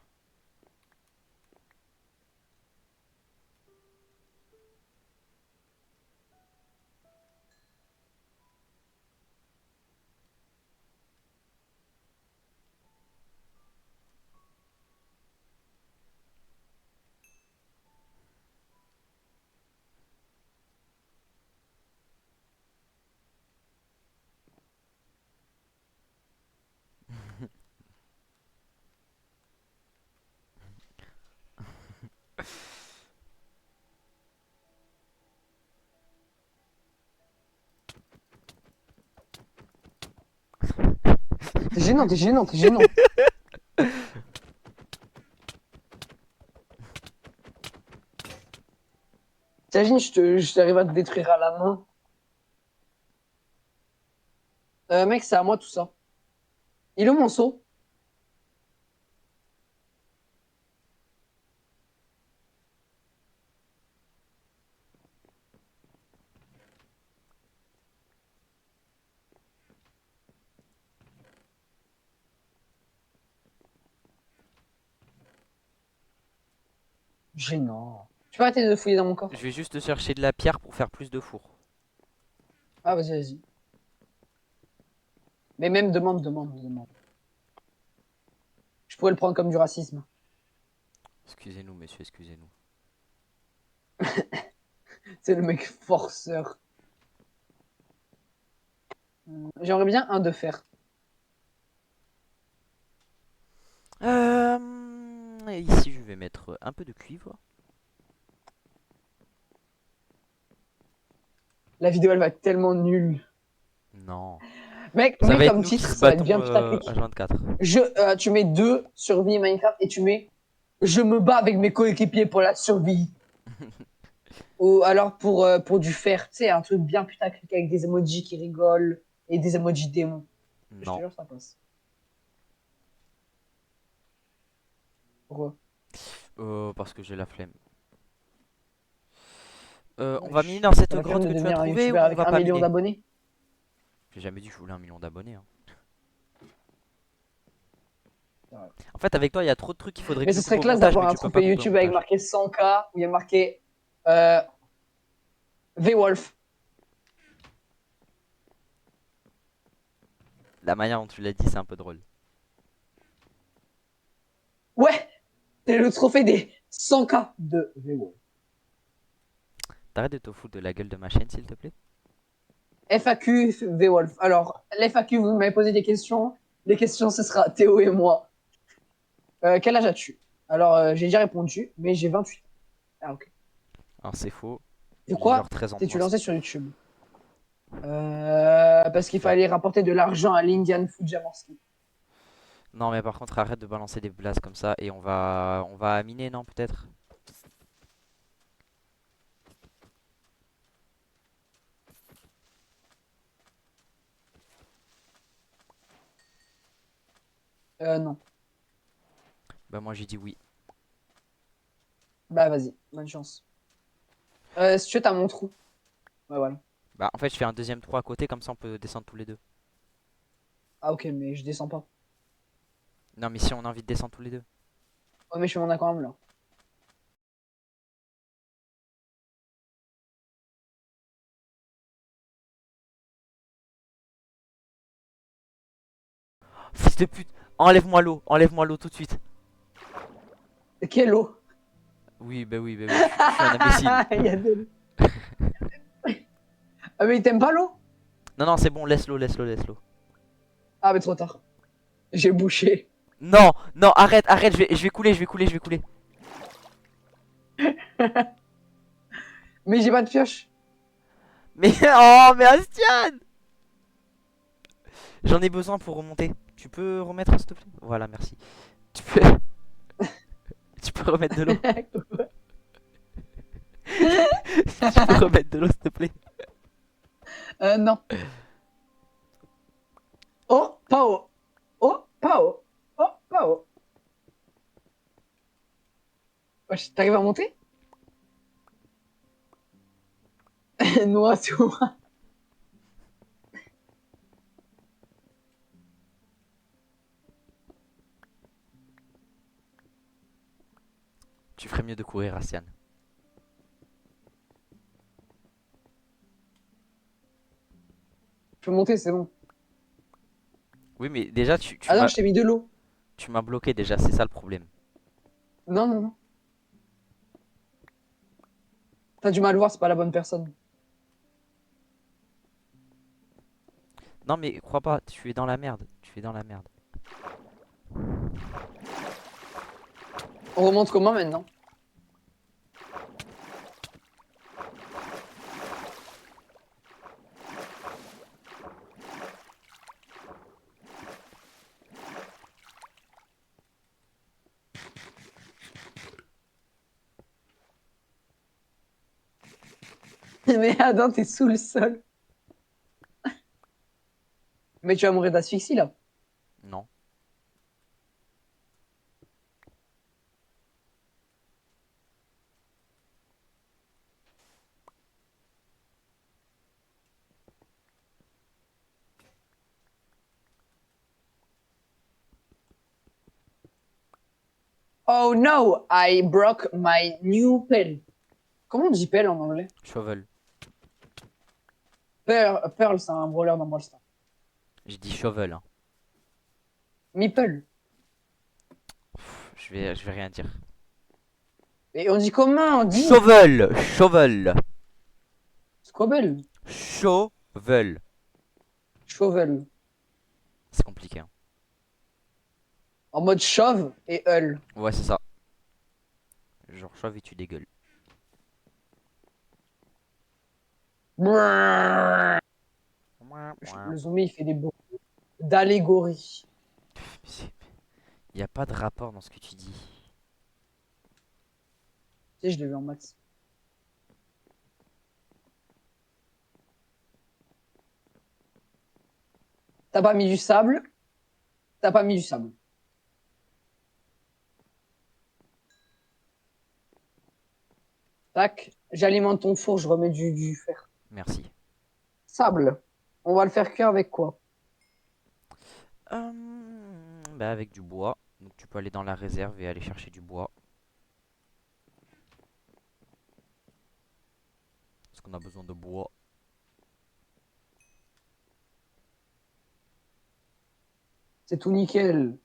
Speaker 2: T'es gênant, t'es gênant, t'es gênant. T'imagines, je t'arrive à te détruire à la main. Mec, c'est à moi tout ça. Il est où mon seau? Gênant. Tu peux arrêter de fouiller dans mon
Speaker 1: Je
Speaker 2: coffre?
Speaker 1: vais juste chercher de la pierre pour faire plus de four.
Speaker 2: Ah, vas-y, vas-y. Mais même demande, demande, demande. Je pourrais le prendre comme du racisme.
Speaker 1: Excusez-nous, messieurs, excusez-nous.
Speaker 2: C'est le mec forceur. J'aimerais bien un de fer.
Speaker 1: Ici, je vais mettre un peu de cuivre.
Speaker 2: La vidéo, elle va être tellement nulle.
Speaker 1: Non.
Speaker 2: Mec,
Speaker 1: Ça
Speaker 2: mets
Speaker 1: va être
Speaker 2: comme
Speaker 1: nous qui
Speaker 2: titre,
Speaker 1: se
Speaker 2: ça va être bien
Speaker 1: battons
Speaker 2: putaclic.
Speaker 1: H24.
Speaker 2: Tu mets 2 survie Minecraft et tu mets je me bats avec mes coéquipiers pour la survie. Ou alors pour du fer, tu sais, un truc bien putaclic avec des emojis qui rigolent et des emojis démons. Je te
Speaker 1: Non.
Speaker 2: jure, ça passe. Pourquoi?
Speaker 1: Parce que j'ai la flemme. On va miner
Speaker 2: Wesh.
Speaker 1: dans cette
Speaker 2: T'as la flemme
Speaker 1: grotte
Speaker 2: de
Speaker 1: que tu as
Speaker 2: devenir un
Speaker 1: trouvée
Speaker 2: youtubeur
Speaker 1: ou on
Speaker 2: avec
Speaker 1: va
Speaker 2: 1
Speaker 1: pas
Speaker 2: million
Speaker 1: miner?
Speaker 2: d'abonnés?
Speaker 1: J'ai jamais dit que je voulais 1 million d'abonnés, hein.
Speaker 2: Ouais.
Speaker 1: En fait, avec toi, il y a trop de trucs qu'il faudrait
Speaker 2: Mais
Speaker 1: que je
Speaker 2: ce
Speaker 1: coupe
Speaker 2: serait
Speaker 1: au
Speaker 2: classe
Speaker 1: montage, mais
Speaker 2: d'avoir
Speaker 1: que
Speaker 2: un
Speaker 1: tu peux pas
Speaker 2: trophée
Speaker 1: couper au
Speaker 2: YouTube avec
Speaker 1: montage.
Speaker 2: marqué 100K où il y a marqué euh, V-Wolf.
Speaker 1: La manière dont tu l'as dit, c'est un peu drôle.
Speaker 2: Ouais, c'est le trophée des 100K de V-Wolf.
Speaker 1: T'arrêtes de te foutre de la gueule de ma chaîne, s'il te plaît?
Speaker 2: FAQ V-Wolf. Alors, l'FAQ, vous m'avez posé des questions. Les questions, ce sera Théo et moi. Quel âge as-tu? Alors, j'ai déjà répondu, mais j'ai 28 ans. Ah, ok.
Speaker 1: Alors, c'est faux.
Speaker 2: De
Speaker 1: J'ai genre
Speaker 2: quoi
Speaker 1: 13 ans de
Speaker 2: t'es-tu
Speaker 1: moins.
Speaker 2: lancé sur YouTube? Parce qu'il
Speaker 1: Genre.
Speaker 2: fallait rapporter de l'argent à l'Indian Food Jaworski.
Speaker 1: Non, mais par contre, arrête de balancer des blasts comme ça et on va miner, non, peut-être?
Speaker 2: Non.
Speaker 1: Bah, moi, j'ai dit oui.
Speaker 2: Bah, vas-y, bonne chance. Si tu veux, t'as mon trou. Ouais, voilà.
Speaker 3: Bah, en fait, je fais un deuxième trou à côté, comme ça on peut descendre tous les deux.
Speaker 2: Ah ok, mais je descends pas.
Speaker 3: Non, mais si on a envie de descendre tous les deux.
Speaker 2: Ouais, mais je suis mon quand même là.
Speaker 3: Fils de pute, enlève-moi l'eau tout de suite.
Speaker 2: Quelle eau?
Speaker 3: Oui, je suis un imbécile.
Speaker 2: Il y a de l'eau. Ah mais t'aimes pas l'eau?
Speaker 3: Non, non, c'est bon, laisse l'eau.
Speaker 2: Ah mais trop tard. J'ai bouché.
Speaker 3: Non, non, arrête, je vais couler.
Speaker 2: Mais j'ai pas de pioche.
Speaker 3: Mais, oh, mais Astian! J'en ai besoin pour remonter. Tu peux remettre, s'il te plaît? Voilà, merci. Tu peux, tu peux remettre de l'eau. Tu peux remettre de l'eau, s'il te plaît.
Speaker 2: Non. Oh, pas haut. Oh, pas haut. Oh, pas haut. Wesh, t'arrives à monter? Noix, c'est moi.
Speaker 3: Tu ferais mieux de courir, Astian.
Speaker 2: Je peux monter, c'est bon.
Speaker 3: Oui, mais déjà,
Speaker 2: Ah non, je t'ai mis de l'eau.
Speaker 3: tu m'as bloqué déjà, c'est ça le problème.
Speaker 2: Non, non, non. T'as du mal à voir, c'est pas la bonne personne.
Speaker 3: Non, mais crois pas, tu es dans la merde. Tu es dans la merde.
Speaker 2: On remonte comment maintenant? Mais Adam, t'es sous le sol. Mais tu vas mourir d'asphyxie là.
Speaker 3: Non.
Speaker 2: Oh no, I broke my new pen. Comment on dit pelle en anglais?
Speaker 3: Shovel.
Speaker 2: Pearl, c'est un brawler dans Brawl Stars.
Speaker 3: J'ai dit shovel, hein.
Speaker 2: Meeple.
Speaker 3: Je vais rien dire.
Speaker 2: Et on dit comment? On dit
Speaker 3: Shovel.
Speaker 2: Scobble.
Speaker 3: Shovel.
Speaker 2: Shovel.
Speaker 3: C'est compliqué, hein.
Speaker 2: En mode chauve et hull.
Speaker 3: Ouais, c'est ça. Genre chauve et tu dégueules.
Speaker 2: Brrr. Le zombie, il fait des bruits d'allégorie.
Speaker 3: Il n'y a pas de rapport dans ce que tu dis.
Speaker 2: Tu sais, je l'ai vu en maths. T'as pas mis du sable? T'as pas mis du sable. Tac. J'alimente ton four, je remets du fer.
Speaker 3: Merci.
Speaker 2: Sable. On va le faire cuire avec quoi?
Speaker 3: Bah avec du bois. Donc tu peux aller dans la réserve et aller chercher du bois. Parce qu'on a besoin de bois.
Speaker 2: C'est tout nickel.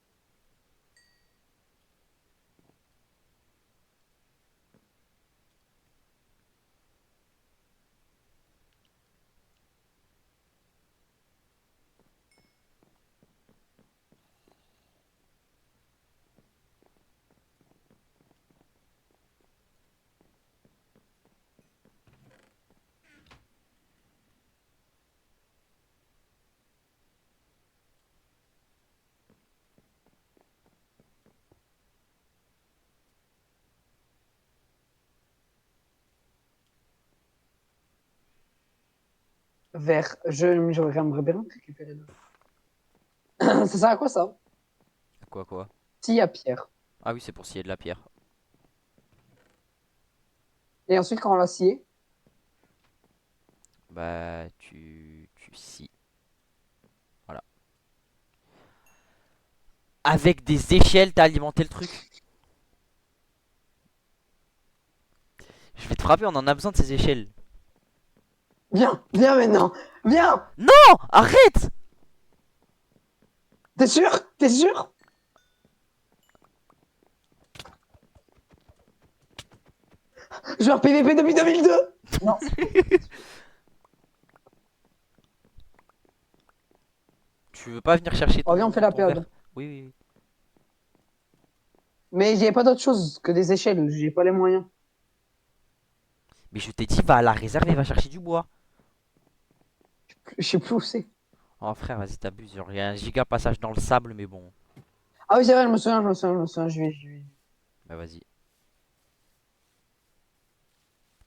Speaker 2: Vert. J'aimerais bien récupérer le. Ça sert à quoi ça?
Speaker 3: Quoi?
Speaker 2: Si à pierre.
Speaker 3: Ah oui, c'est pour scier de la pierre.
Speaker 2: Et ensuite, quand on l'a scié,
Speaker 3: Bah, si. Voilà. Avec des échelles, t'as alimenté le truc. Je vais te frapper, on en a besoin de ces échelles.
Speaker 2: Viens, viens maintenant. Viens.
Speaker 3: Non, arrête!
Speaker 2: T'es sûr? T'es sûr? Je vais en PVP depuis 2002. Non.
Speaker 3: Tu veux pas venir chercher
Speaker 2: Oh, viens, on fait la
Speaker 3: ton verre?
Speaker 2: période.
Speaker 3: Oui, oui, oui.
Speaker 2: Mais j'ai pas d'autre chose que des échelles. J'ai pas les moyens.
Speaker 3: Mais je t'ai dit, va à la réserve et va chercher du bois.
Speaker 2: Je sais plus où c'est.
Speaker 3: Oh frère, vas-y, t'abuses. Genre, il y a un giga passage dans le sable, mais bon.
Speaker 2: Ah oui, c'est vrai, je me souviens, je me souviens, je me souviens. Je vais.
Speaker 3: Bah vas-y.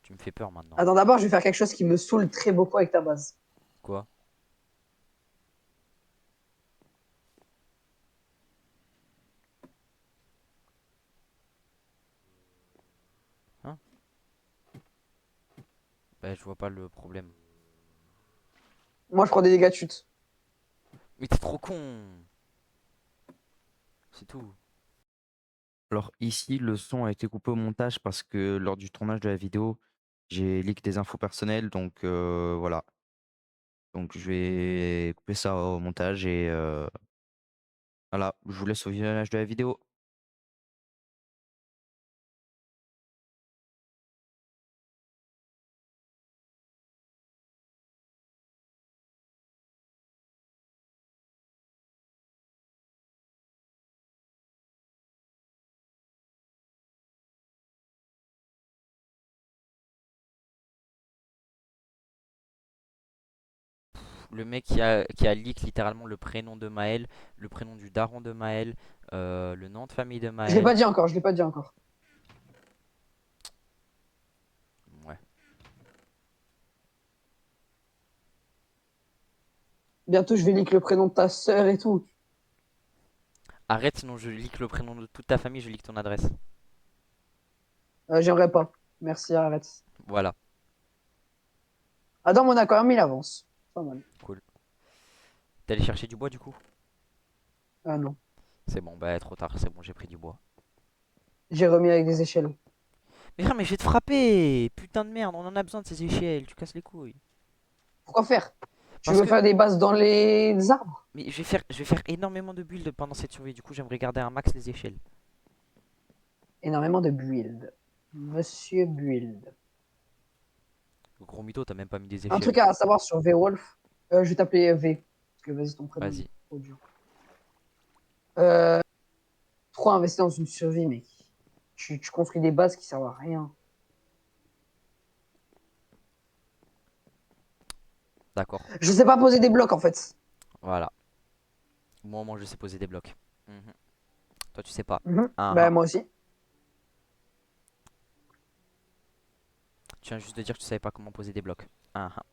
Speaker 3: Tu me fais peur maintenant.
Speaker 2: Attends, d'abord, je vais faire quelque chose qui me saoule très beaucoup avec ta base.
Speaker 3: Quoi? Hein? Bah je vois pas le problème.
Speaker 2: Moi, je prends des dégâts de chute.
Speaker 3: Mais t'es trop con. C'est tout.
Speaker 1: Alors ici, le son a été coupé au montage parce que lors du tournage de la vidéo, j'ai leak des infos personnelles, donc voilà. Donc je vais couper ça au montage et voilà, je vous laisse au visionnage de la vidéo.
Speaker 3: Le mec qui a leak littéralement le prénom de Maël, le prénom du daron de Maël, le nom de famille de
Speaker 2: Je l'ai pas
Speaker 3: Maël.
Speaker 2: dit encore, je l'ai pas dit encore.
Speaker 3: Ouais.
Speaker 2: Bientôt, je vais leak le prénom de ta sœur et tout.
Speaker 3: Arrête, sinon je leak le prénom de toute ta famille, je leak ton adresse.
Speaker 2: J'aimerais pas. Merci, arrête.
Speaker 3: Voilà,
Speaker 2: Adam, on a quand même mis l'avance. Pas mal.
Speaker 3: cool. T'es allé chercher du bois du coup?
Speaker 2: Ah non.
Speaker 3: C'est bon, bah trop tard, c'est bon, j'ai pris du bois.
Speaker 2: J'ai remis avec des échelles.
Speaker 3: Mais frère, mais je vais te frapper! Putain de merde, on en a besoin de ces échelles, tu casses les couilles.
Speaker 2: Pourquoi faire? Tu
Speaker 3: Parce
Speaker 2: veux
Speaker 3: que.
Speaker 2: faire des bases dans les arbres?
Speaker 3: Mais je vais faire énormément de builds pendant cette survie, du coup j'aimerais garder un max les échelles.
Speaker 2: Énormément de build. Monsieur Build.
Speaker 3: Gros mytho, t'as même pas mis des
Speaker 2: Un
Speaker 3: échelles.
Speaker 2: truc à savoir sur V-Wolf. Je vais t'appeler V. Parce que vas-y, ton prénom est
Speaker 3: Vas-y.
Speaker 2: trop dur. Euh, Trop investi dans une survie, mec. Tu construis des bases qui servent à rien.
Speaker 3: D'accord.
Speaker 2: Je sais pas poser des blocs en fait.
Speaker 3: Voilà. Moi, au moins, je sais poser des blocs. Mhm. Toi, tu sais pas.
Speaker 2: Mhm.
Speaker 3: Ah
Speaker 2: Bah,
Speaker 3: ah.
Speaker 2: moi aussi.
Speaker 3: Tu viens juste de dire que tu savais pas comment poser des blocs. Ah ah.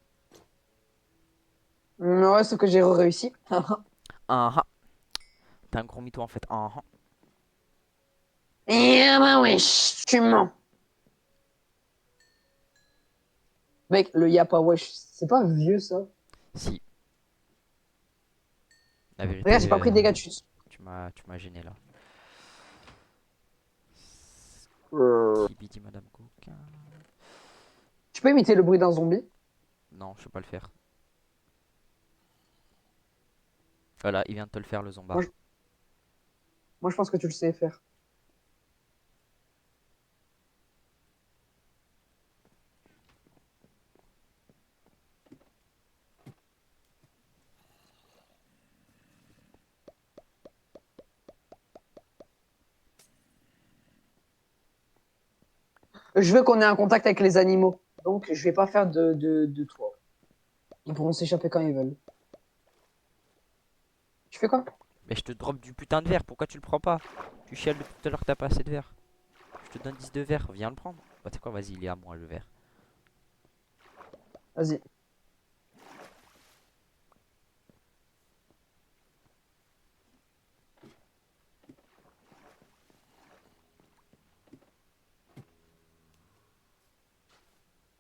Speaker 2: Ouais, ce que j'ai réussi.
Speaker 3: Ah ah. T'es un gros mytho en fait. Ah ah.
Speaker 2: Eh bah wesh, tu mens. Mec, le yapa wesh, c'est pas vieux ça.
Speaker 3: Si, la
Speaker 2: Regarde,
Speaker 3: vérité,
Speaker 2: j'ai pas pris de dégâts de chute.
Speaker 3: tu m'as gêné là.
Speaker 2: Euh,
Speaker 3: Qui dit Madame Coquin?
Speaker 2: Tu peux imiter le bruit d'un zombie?
Speaker 3: Non, je peux pas le faire. Voilà, il vient de te le faire le
Speaker 2: Moi
Speaker 3: zombard.
Speaker 2: je, moi, je pense que tu le sais faire. Je veux qu'on ait un contact avec les animaux. Donc, je vais pas faire de toi. Ils pourront s'échapper quand ils veulent. Tu fais quoi?
Speaker 3: Mais je te drop du putain de verre, pourquoi tu le prends pas? Tu chiales depuis tout à l'heure que t'as pas assez de verre. Je te donne 10 de verre, viens le prendre. Bah, tu sais quoi, vas-y, il est à moi le verre.
Speaker 2: Vas-y.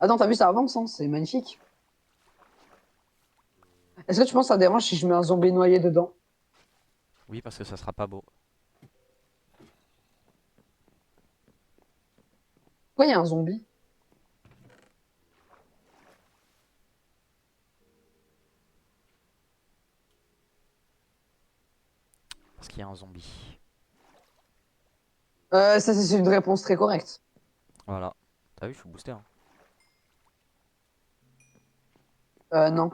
Speaker 2: Attends, t'as vu, ça avance, hein, c'est magnifique. Est-ce que tu penses que ça dérange si je mets un zombie noyé dedans?
Speaker 3: Oui, parce que ça sera pas beau.
Speaker 2: Pourquoi il y a un zombie?
Speaker 3: Parce qu'il y a un zombie.
Speaker 2: Ça, c'est une réponse très correcte.
Speaker 3: Voilà. T'as vu, je suis boosté, hein.
Speaker 2: Non.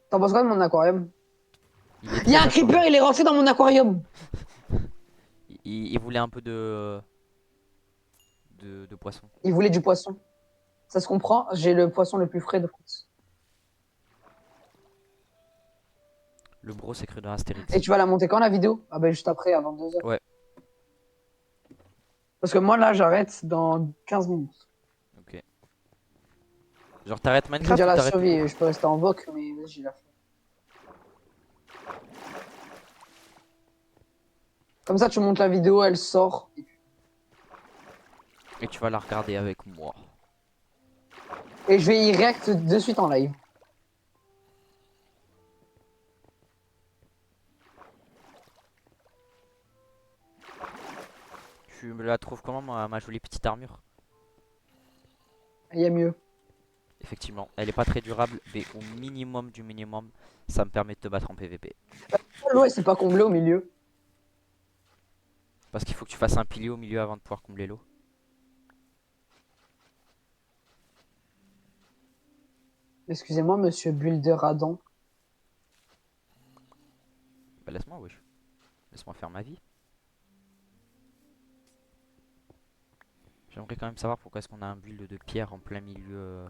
Speaker 2: T'en penses quoi de mon aquarium?
Speaker 3: Il est
Speaker 2: Il y a
Speaker 3: très
Speaker 2: un creeper,
Speaker 3: aquarium.
Speaker 2: il est rentré dans mon aquarium!
Speaker 3: Il voulait un peu de poisson.
Speaker 2: Il voulait du poisson. Ça se comprend, j'ai le poisson le plus frais de France.
Speaker 3: Le bro c'est cru dans
Speaker 2: Et
Speaker 3: Astérix.
Speaker 2: tu vas la monter quand la vidéo? Ah bah juste après, avant 2 heures.
Speaker 3: Ouais,
Speaker 2: Parce que moi là, j'arrête dans 15 minutes.
Speaker 3: ok. Genre t'arrêtes
Speaker 2: Je veux
Speaker 3: Minecraft
Speaker 2: dire
Speaker 3: ou
Speaker 2: la
Speaker 3: t'arrêtes tout
Speaker 2: survie,
Speaker 3: court?
Speaker 2: je peux rester en voc, mais vas-y, j'ai la flemme. Comme ça, tu montes la vidéo, elle sort.
Speaker 3: Et tu vas la regarder avec moi.
Speaker 2: Et je vais y react de suite en live.
Speaker 3: Tu me la trouves comment ma jolie petite armure?
Speaker 2: Il y a mieux.
Speaker 3: Effectivement, elle est pas très durable, mais au minimum du minimum, ça me permet de te battre en PVP.
Speaker 2: L'eau, elle s'est pas comblée au milieu.
Speaker 3: Parce qu'il faut que tu fasses un pilier au milieu avant de pouvoir combler l'eau.
Speaker 2: Excusez-moi, monsieur Builder Adam.
Speaker 3: Bah laisse-moi, wesh. Laisse-moi faire ma vie. J'aimerais quand même savoir pourquoi est-ce qu'on a un build de pierre en plein milieu.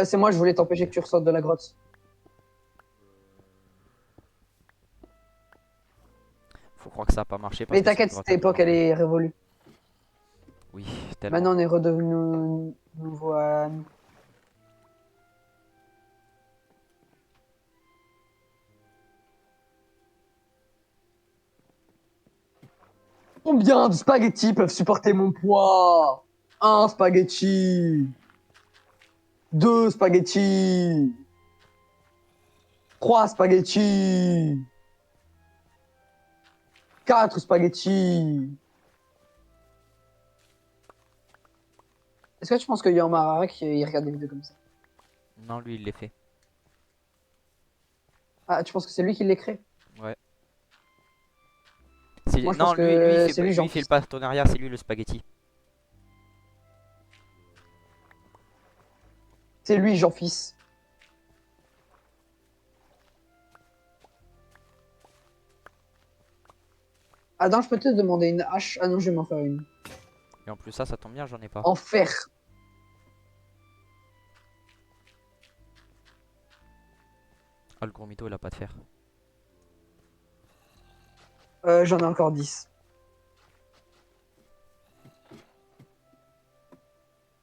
Speaker 2: C'est moi, je voulais t'empêcher que tu ressortes de la grotte.
Speaker 3: Faut croire que ça a pas marché parce
Speaker 2: Mais
Speaker 3: que cette
Speaker 2: t'inquiète, cette
Speaker 3: grotte a
Speaker 2: époque,
Speaker 3: toujours
Speaker 2: elle
Speaker 3: marché.
Speaker 2: est révolue.
Speaker 3: Oui, tellement.
Speaker 2: Maintenant, on est redevenu nouveau à nous. Combien de spaghettis peuvent supporter mon poids? Un spaghetti. Deux spaghettis. Trois spaghettis. Quatre spaghettis. Est-ce que tu penses que Yamararek, il regarde des vidéos comme ça?
Speaker 3: Non, lui, il l'est fait.
Speaker 2: Ah, tu penses que c'est lui qui les crée?
Speaker 3: Ouais.
Speaker 2: Moi, je pense
Speaker 3: Non, lui,
Speaker 2: que c'est lui,
Speaker 3: lui, il fait le
Speaker 2: Jean-Fils.
Speaker 3: partenariat, c'est lui le spaghetti.
Speaker 2: C'est lui, Jean-Fils. Adam, je peux te demander une hache? Ah non, je vais m'en faire une.
Speaker 3: Et en plus, ça tombe bien, j'en ai pas.
Speaker 2: En fer.
Speaker 3: Ah, le gros mytho, il a pas de fer.
Speaker 2: J'en ai encore 10.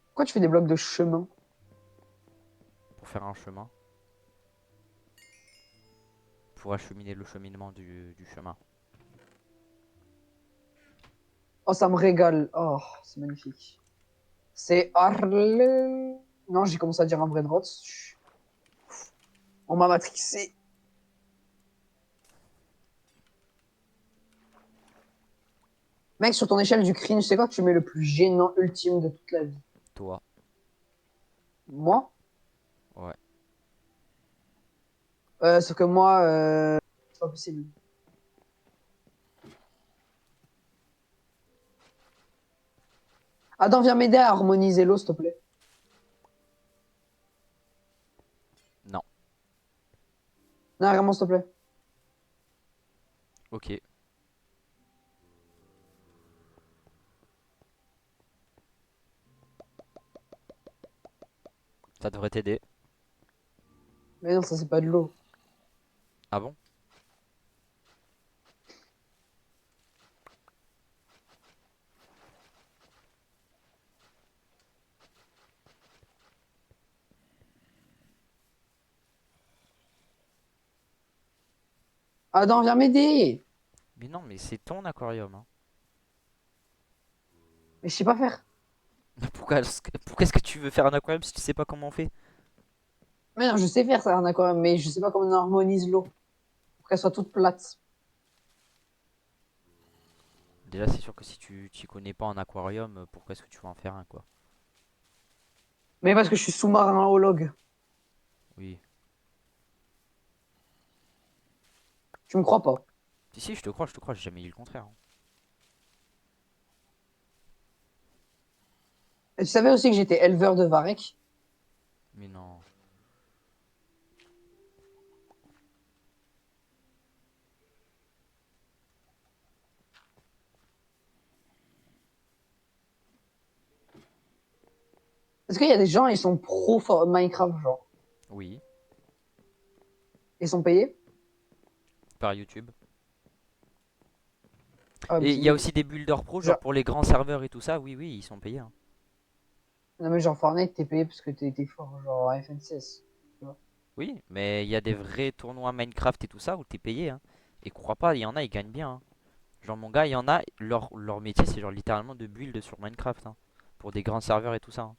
Speaker 2: Pourquoi tu fais des blocs de chemin?
Speaker 3: Pour faire un chemin. Pour acheminer le cheminement du chemin.
Speaker 2: Oh, ça me régale. Oh, c'est magnifique. C'est Arle. Non, j'ai commencé à dire un vrai droite. On m'a matrixé. Mec, sur ton échelle du cringe, c'est quoi que tu mets le plus gênant ultime de toute la vie?
Speaker 3: Toi.
Speaker 2: Moi?
Speaker 3: Ouais.
Speaker 2: Sauf que moi, c'est pas possible. Adam, viens m'aider à harmoniser l'eau, s'il te plaît.
Speaker 3: Non.
Speaker 2: Non, vraiment, s'il te plaît.
Speaker 3: Ok. Ça devrait t'aider.
Speaker 2: Mais non, ça, c'est pas de l'eau.
Speaker 3: Ah bon?
Speaker 2: Adam, viens m'aider.
Speaker 3: Mais non, mais c'est ton aquarium, hein.
Speaker 2: Mais je sais pas faire.
Speaker 3: Pourquoi est-ce que tu veux faire un aquarium si tu sais pas comment on fait?
Speaker 2: Mais non, je sais faire ça, un aquarium, mais je sais pas comment on harmonise l'eau. Pour qu'elle soit toute plate.
Speaker 3: Déjà, c'est sûr que si tu t'y connais pas en aquarium, pourquoi est-ce que tu vas en faire un, quoi?
Speaker 2: Mais parce que je suis sous-marin-ologue.
Speaker 3: Oui.
Speaker 2: Tu me crois pas?
Speaker 3: Si, si, je te crois, j'ai jamais dit le contraire, hein.
Speaker 2: Et tu savais aussi que j'étais éleveur de varech?
Speaker 3: Mais non.
Speaker 2: Est-ce qu'il y a des gens, ils sont pro Minecraft, genre?
Speaker 3: Oui,
Speaker 2: Ils sont payés?
Speaker 3: par YouTube.
Speaker 2: Ah, mais
Speaker 3: Et
Speaker 2: c'est
Speaker 3: il y a
Speaker 2: nul.
Speaker 3: aussi des builders pro, genre
Speaker 2: Genre,
Speaker 3: pour les grands serveurs et tout ça. Oui, oui, ils sont payés, hein.
Speaker 2: non, mais genre Fortnite, t'es payé parce que t'es fort, genre à FNCS. Tu vois.
Speaker 3: Oui, mais il y a des vrais tournois Minecraft et tout ça où t'es payé, hein. Et crois pas, il y en a, ils gagnent bien, hein. Genre mon gars, il y en a, leur métier c'est genre littéralement de build sur Minecraft, hein. Pour des grands serveurs et tout ça, hein.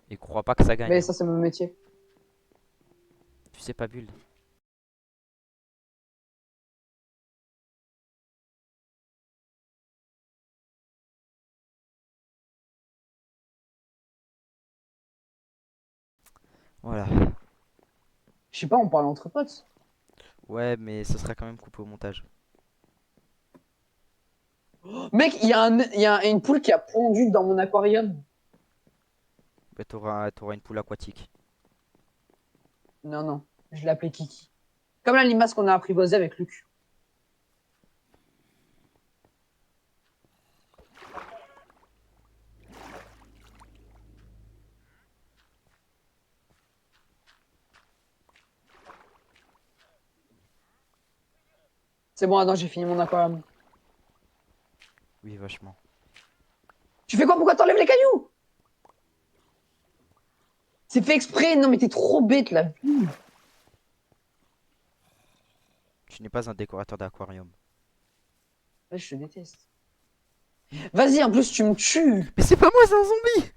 Speaker 3: Et crois pas que ça gagne,
Speaker 2: Mais
Speaker 3: hein.
Speaker 2: ça, c'est mon métier.
Speaker 3: Tu sais pas build. Voilà.
Speaker 2: Je sais pas, on parle entre potes.
Speaker 1: Ouais, mais ce sera quand même coupé au montage.
Speaker 2: Mec, il y a une poule qui a pondu dans mon aquarium.
Speaker 1: Bah, t'auras une poule aquatique.
Speaker 2: Non, non, je l'ai appelée Kiki. Comme la limace qu'on a apprivoisée avec Luc. C'est bon, attends, j'ai fini mon aquarium.
Speaker 1: Oui, vachement.
Speaker 2: Tu fais quoi? Pourquoi t'enlèves les cailloux? C'est fait exprès. Non, mais t'es trop bête, là.
Speaker 1: Tu n'es pas un décorateur d'aquarium.
Speaker 2: Ouais, je te déteste. Vas-y, en plus, tu me tues.
Speaker 1: Mais c'est pas moi, c'est un zombie!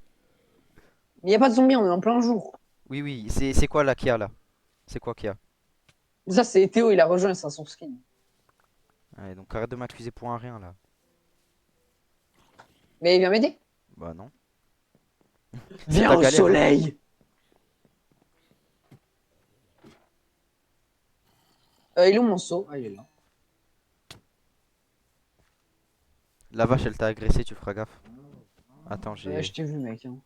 Speaker 2: Mais y a pas de zombies, on est en plein jour.
Speaker 1: Oui, oui, c'est quoi là qu'il y a là? C'est quoi qu'il y a?
Speaker 2: Ça, c'est Théo, il a rejoint, c'est son skin.
Speaker 1: Ouais, donc arrête de m'accuser pour un rien là.
Speaker 2: Mais il vient m'aider.
Speaker 1: Bah non. C'est
Speaker 2: Viens
Speaker 1: ta
Speaker 2: au
Speaker 1: galère, hein.
Speaker 2: soleil. Il est où mon seau? Ah, il est là.
Speaker 1: La vache, elle t'a agressé, tu feras gaffe. Attends,
Speaker 2: Je t'ai vu, mec, hein.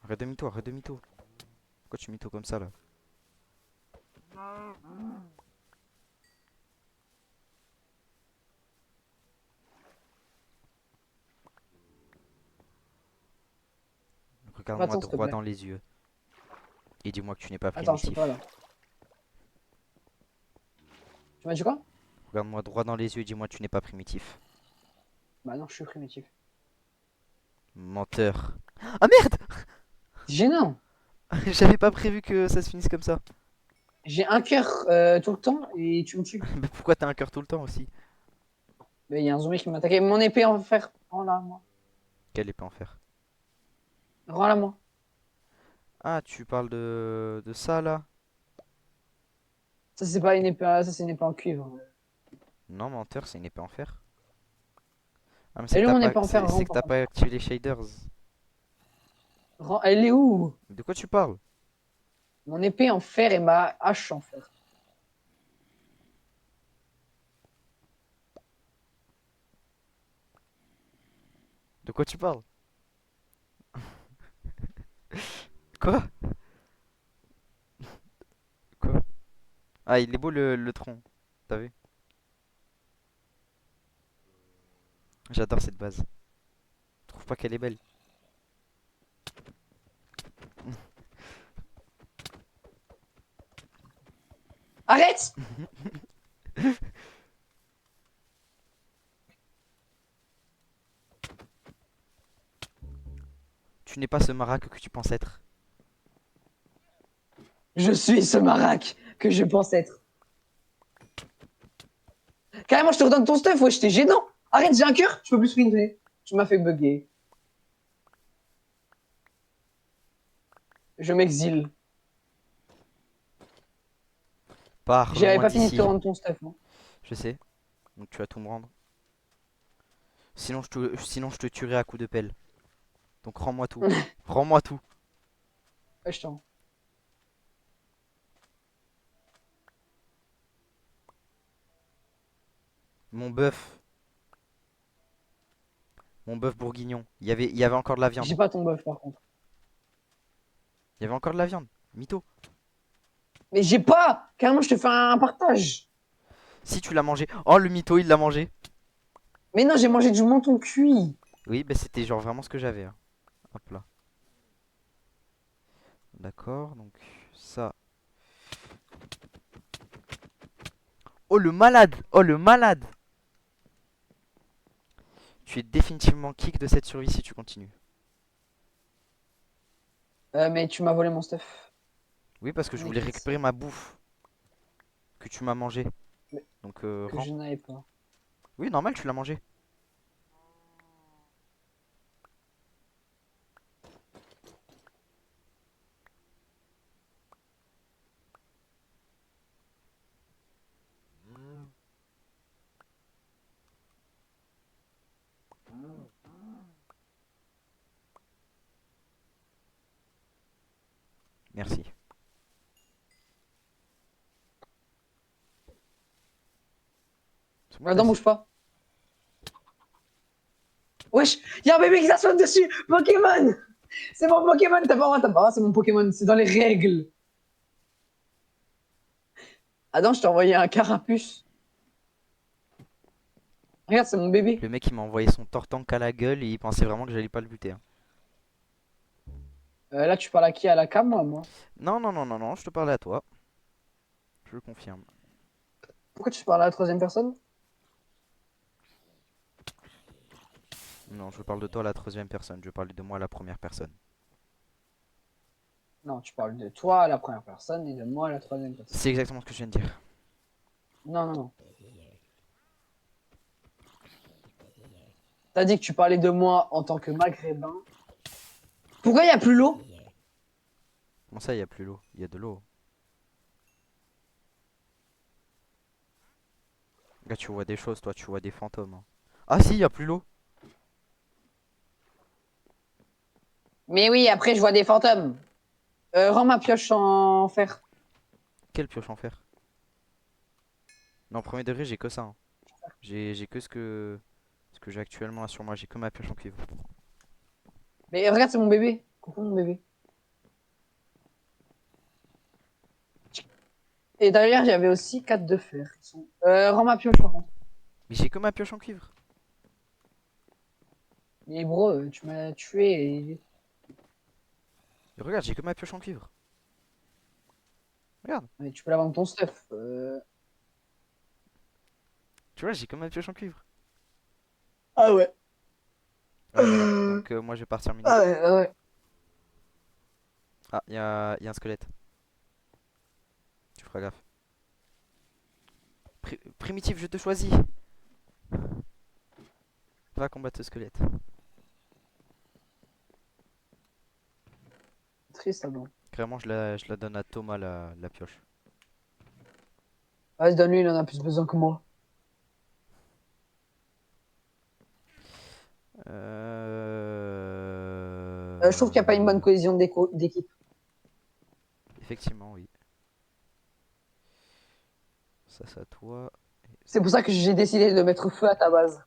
Speaker 1: Arrête de mytho, arrête de mytho. Pourquoi tu mytho comme ça là? Regarde-moi
Speaker 2: Attends, s'il te
Speaker 1: droit
Speaker 2: plaît.
Speaker 1: dans les yeux et dis-moi que tu n'es pas
Speaker 2: Attends, je peux pas,
Speaker 1: primitif.
Speaker 2: là. Tu m'as dit quoi?
Speaker 1: Regarde-moi droit dans les yeux et dis-moi que tu n'es pas primitif.
Speaker 2: Bah non, je suis primitif.
Speaker 1: Menteur. Ah merde!
Speaker 2: C'est gênant.
Speaker 1: J'avais pas prévu que ça se finisse comme ça.
Speaker 2: J'ai un cœur tout le temps et tu me tues.
Speaker 1: Mais pourquoi t'as un cœur tout le temps aussi?
Speaker 2: Mais il y a un zombie qui m'a attaqué. Mon épée en fer. Rends-la moi.
Speaker 1: Quelle épée en fer?
Speaker 2: Rends-la moi.
Speaker 1: Ah, tu parles de ça là?
Speaker 2: Ça, c'est pas une épée, ça, c'est une épée en cuivre.
Speaker 1: Non, menteur, c'est une épée en fer. Ah, mais
Speaker 2: Elle est où mon épée en fer?
Speaker 1: c'est
Speaker 2: Rends
Speaker 1: que
Speaker 2: par
Speaker 1: t'as
Speaker 2: contre.
Speaker 1: pas activé les shaders.
Speaker 2: Elle est où?
Speaker 1: De quoi tu parles?
Speaker 2: Mon épée en fer et ma hache en fer.
Speaker 1: De quoi tu parles? Quoi? Quoi? Ah, il est beau le tronc. T'as vu? J'adore cette base. Je trouve pas qu'elle est belle.
Speaker 2: Arrête!
Speaker 1: Tu n'es pas ce maraque que tu penses être.
Speaker 2: Je suis ce marac que je pense être. Carrément, je te redonne ton stuff, ouais, j'étais gênant. Arrête, j'ai un cœur, je peux plus sprinter. Tu m'as fait bugger. Je m'exile.
Speaker 3: Pars
Speaker 2: J'avais
Speaker 3: loin
Speaker 2: pas fini de te
Speaker 3: d'ici.
Speaker 2: rendre ton stuff, moi.
Speaker 3: Je sais. Donc tu vas tout me rendre. Sinon je te tuerai à coups de pelle. Donc rends-moi tout. Rends-moi tout.
Speaker 2: Ouais, je t'en.
Speaker 3: Mon bœuf. Mon bœuf bourguignon. Il y avait encore de la viande.
Speaker 2: J'ai pas ton buff, par contre.
Speaker 3: Il y avait encore de la viande. Mytho.
Speaker 2: Mais j'ai pas! Carrément, je te fais un partage.
Speaker 3: Si tu l'as mangé. Oh le mytho, il l'a mangé.
Speaker 2: Mais non, j'ai mangé du menton cuit.
Speaker 3: Oui, bah c'était genre vraiment ce que j'avais, hein. Hop là. D'accord, donc ça. Oh le malade! Oh le malade! Tu es définitivement kick de cette survie si tu continues.
Speaker 2: Mais tu m'as volé mon stuff.
Speaker 3: Oui, parce que je voulais
Speaker 2: T'inquiète.
Speaker 3: récupérer ma bouffe que tu m'as mangé.
Speaker 2: Mais
Speaker 3: Donc
Speaker 2: que
Speaker 3: rends.
Speaker 2: je n'avais pas.
Speaker 3: Oui, normal, tu l'as mangé. Merci. C'est bon,
Speaker 2: Attends,
Speaker 3: vas-y.
Speaker 2: bouge pas. Wesh, y'a un bébé qui s'assoit dessus! Pokémon! C'est mon Pokémon! T'as pas le droit, t'as pas le droit, c'est mon Pokémon, c'est dans les règles. Attends, je t'ai envoyé un carapuce. Regarde, c'est mon bébé.
Speaker 3: Le mec il m'a envoyé son tortank à la gueule et il pensait vraiment que j'allais pas le buter, hein.
Speaker 2: Là, tu parles à qui? À la cam, moi?
Speaker 3: Non, non, non, non, non, je te parlais à toi. Je le confirme.
Speaker 2: Pourquoi tu parles à la troisième personne?
Speaker 3: Non, je parle de toi à la troisième personne. Je parlais de moi à la première personne.
Speaker 2: Non, tu parles de toi à la première personne et de moi à la troisième personne.
Speaker 3: C'est exactement ce que je viens de dire.
Speaker 2: Non, non, non. T'as dit que tu parlais de moi en tant que maghrébin. Pourquoi il y a plus l'eau?
Speaker 3: Comment ça, il y a plus l'eau? Il y a de l'eau. Là, tu vois des choses, toi, tu vois des fantômes, hein. Ah si, il y a plus l'eau.
Speaker 2: Mais oui, après, je vois des fantômes. Rends ma pioche en fer.
Speaker 3: Quelle pioche en fer? Non, premier degré, j'ai que ça, hein. J'ai que ce que j'ai actuellement là sur moi. J'ai que ma pioche en cuivre.
Speaker 2: Mais regarde, c'est mon bébé. Coucou, mon bébé. Et derrière, il y avait aussi 4 de fer. Rends ma pioche, par contre.
Speaker 3: Mais j'ai que ma pioche en cuivre.
Speaker 2: Mais bro, tu m'as tué et...
Speaker 3: Et regarde, j'ai que ma pioche en cuivre. Regarde,
Speaker 2: Mais tu peux la vendre ton stuff.
Speaker 3: tu vois, j'ai que ma pioche en cuivre.
Speaker 2: Ah ouais.
Speaker 3: Ouais, voilà. Donc moi, je vais partir miner.
Speaker 2: Ah ouais, ah ouais.
Speaker 3: Ah, il y a un squelette. Tu feras gaffe. Primitif, je te choisis. Va combattre ce squelette.
Speaker 2: Triste, ça, blanc.
Speaker 3: Clairement, je la donne à Thomas, la pioche.
Speaker 2: Vas-y, donne-lui, il en a plus besoin que moi. Je trouve qu'il n'y a pas une bonne cohésion d'équipe.
Speaker 3: Effectivement, oui. Ça, c'est à toi.
Speaker 2: C'est pour ça que j'ai décidé de mettre feu à ta base.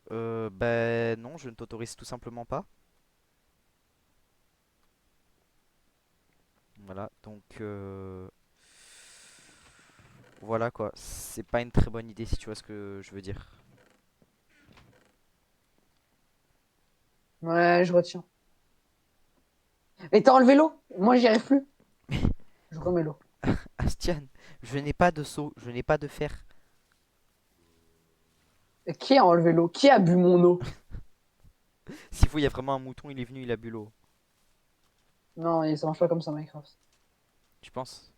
Speaker 3: Ben non, je ne t'autorise tout simplement pas. Voilà, donc voilà quoi. C'est pas une très bonne idée si tu vois ce que je veux dire.
Speaker 2: Ouais, je retiens. Et t'as enlevé l'eau? Moi, j'y arrive plus. Je remets l'eau.
Speaker 3: Astian, je n'ai pas de seau, je n'ai pas de fer.
Speaker 2: Et qui a enlevé l'eau? Qui a bu mon eau?
Speaker 3: S'il faut, il y a vraiment un mouton, il est venu, il a bu l'eau.
Speaker 2: Non, ça marche pas comme ça, Minecraft.
Speaker 3: Tu penses?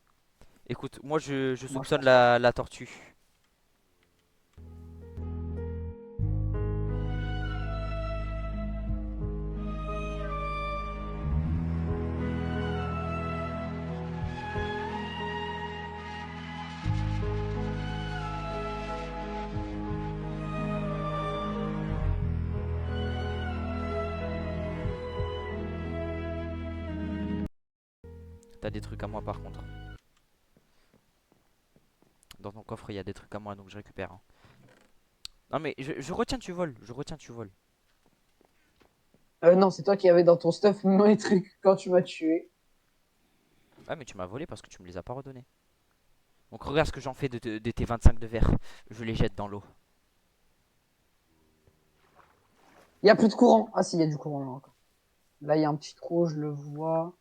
Speaker 3: Écoute, moi je
Speaker 2: Moi, je
Speaker 3: soupçonne
Speaker 2: pense pas.
Speaker 3: la tortue. T'as des trucs à moi par contre. Dans ton coffre, il y a des trucs à moi, donc je récupère, hein. Non mais je retiens tu voles, je retiens tu voles.
Speaker 2: Non, c'est toi qui avais dans ton stuff mes trucs quand tu m'as tué.
Speaker 3: Ah mais tu m'as volé parce que tu me les as pas redonnés. Donc regarde ce que j'en fais de tes 25 de verre. Je les jette dans l'eau.
Speaker 2: Il y a plus de courant. Ah si, il y a du courant là encore. Là, il y a un petit trou, je le vois.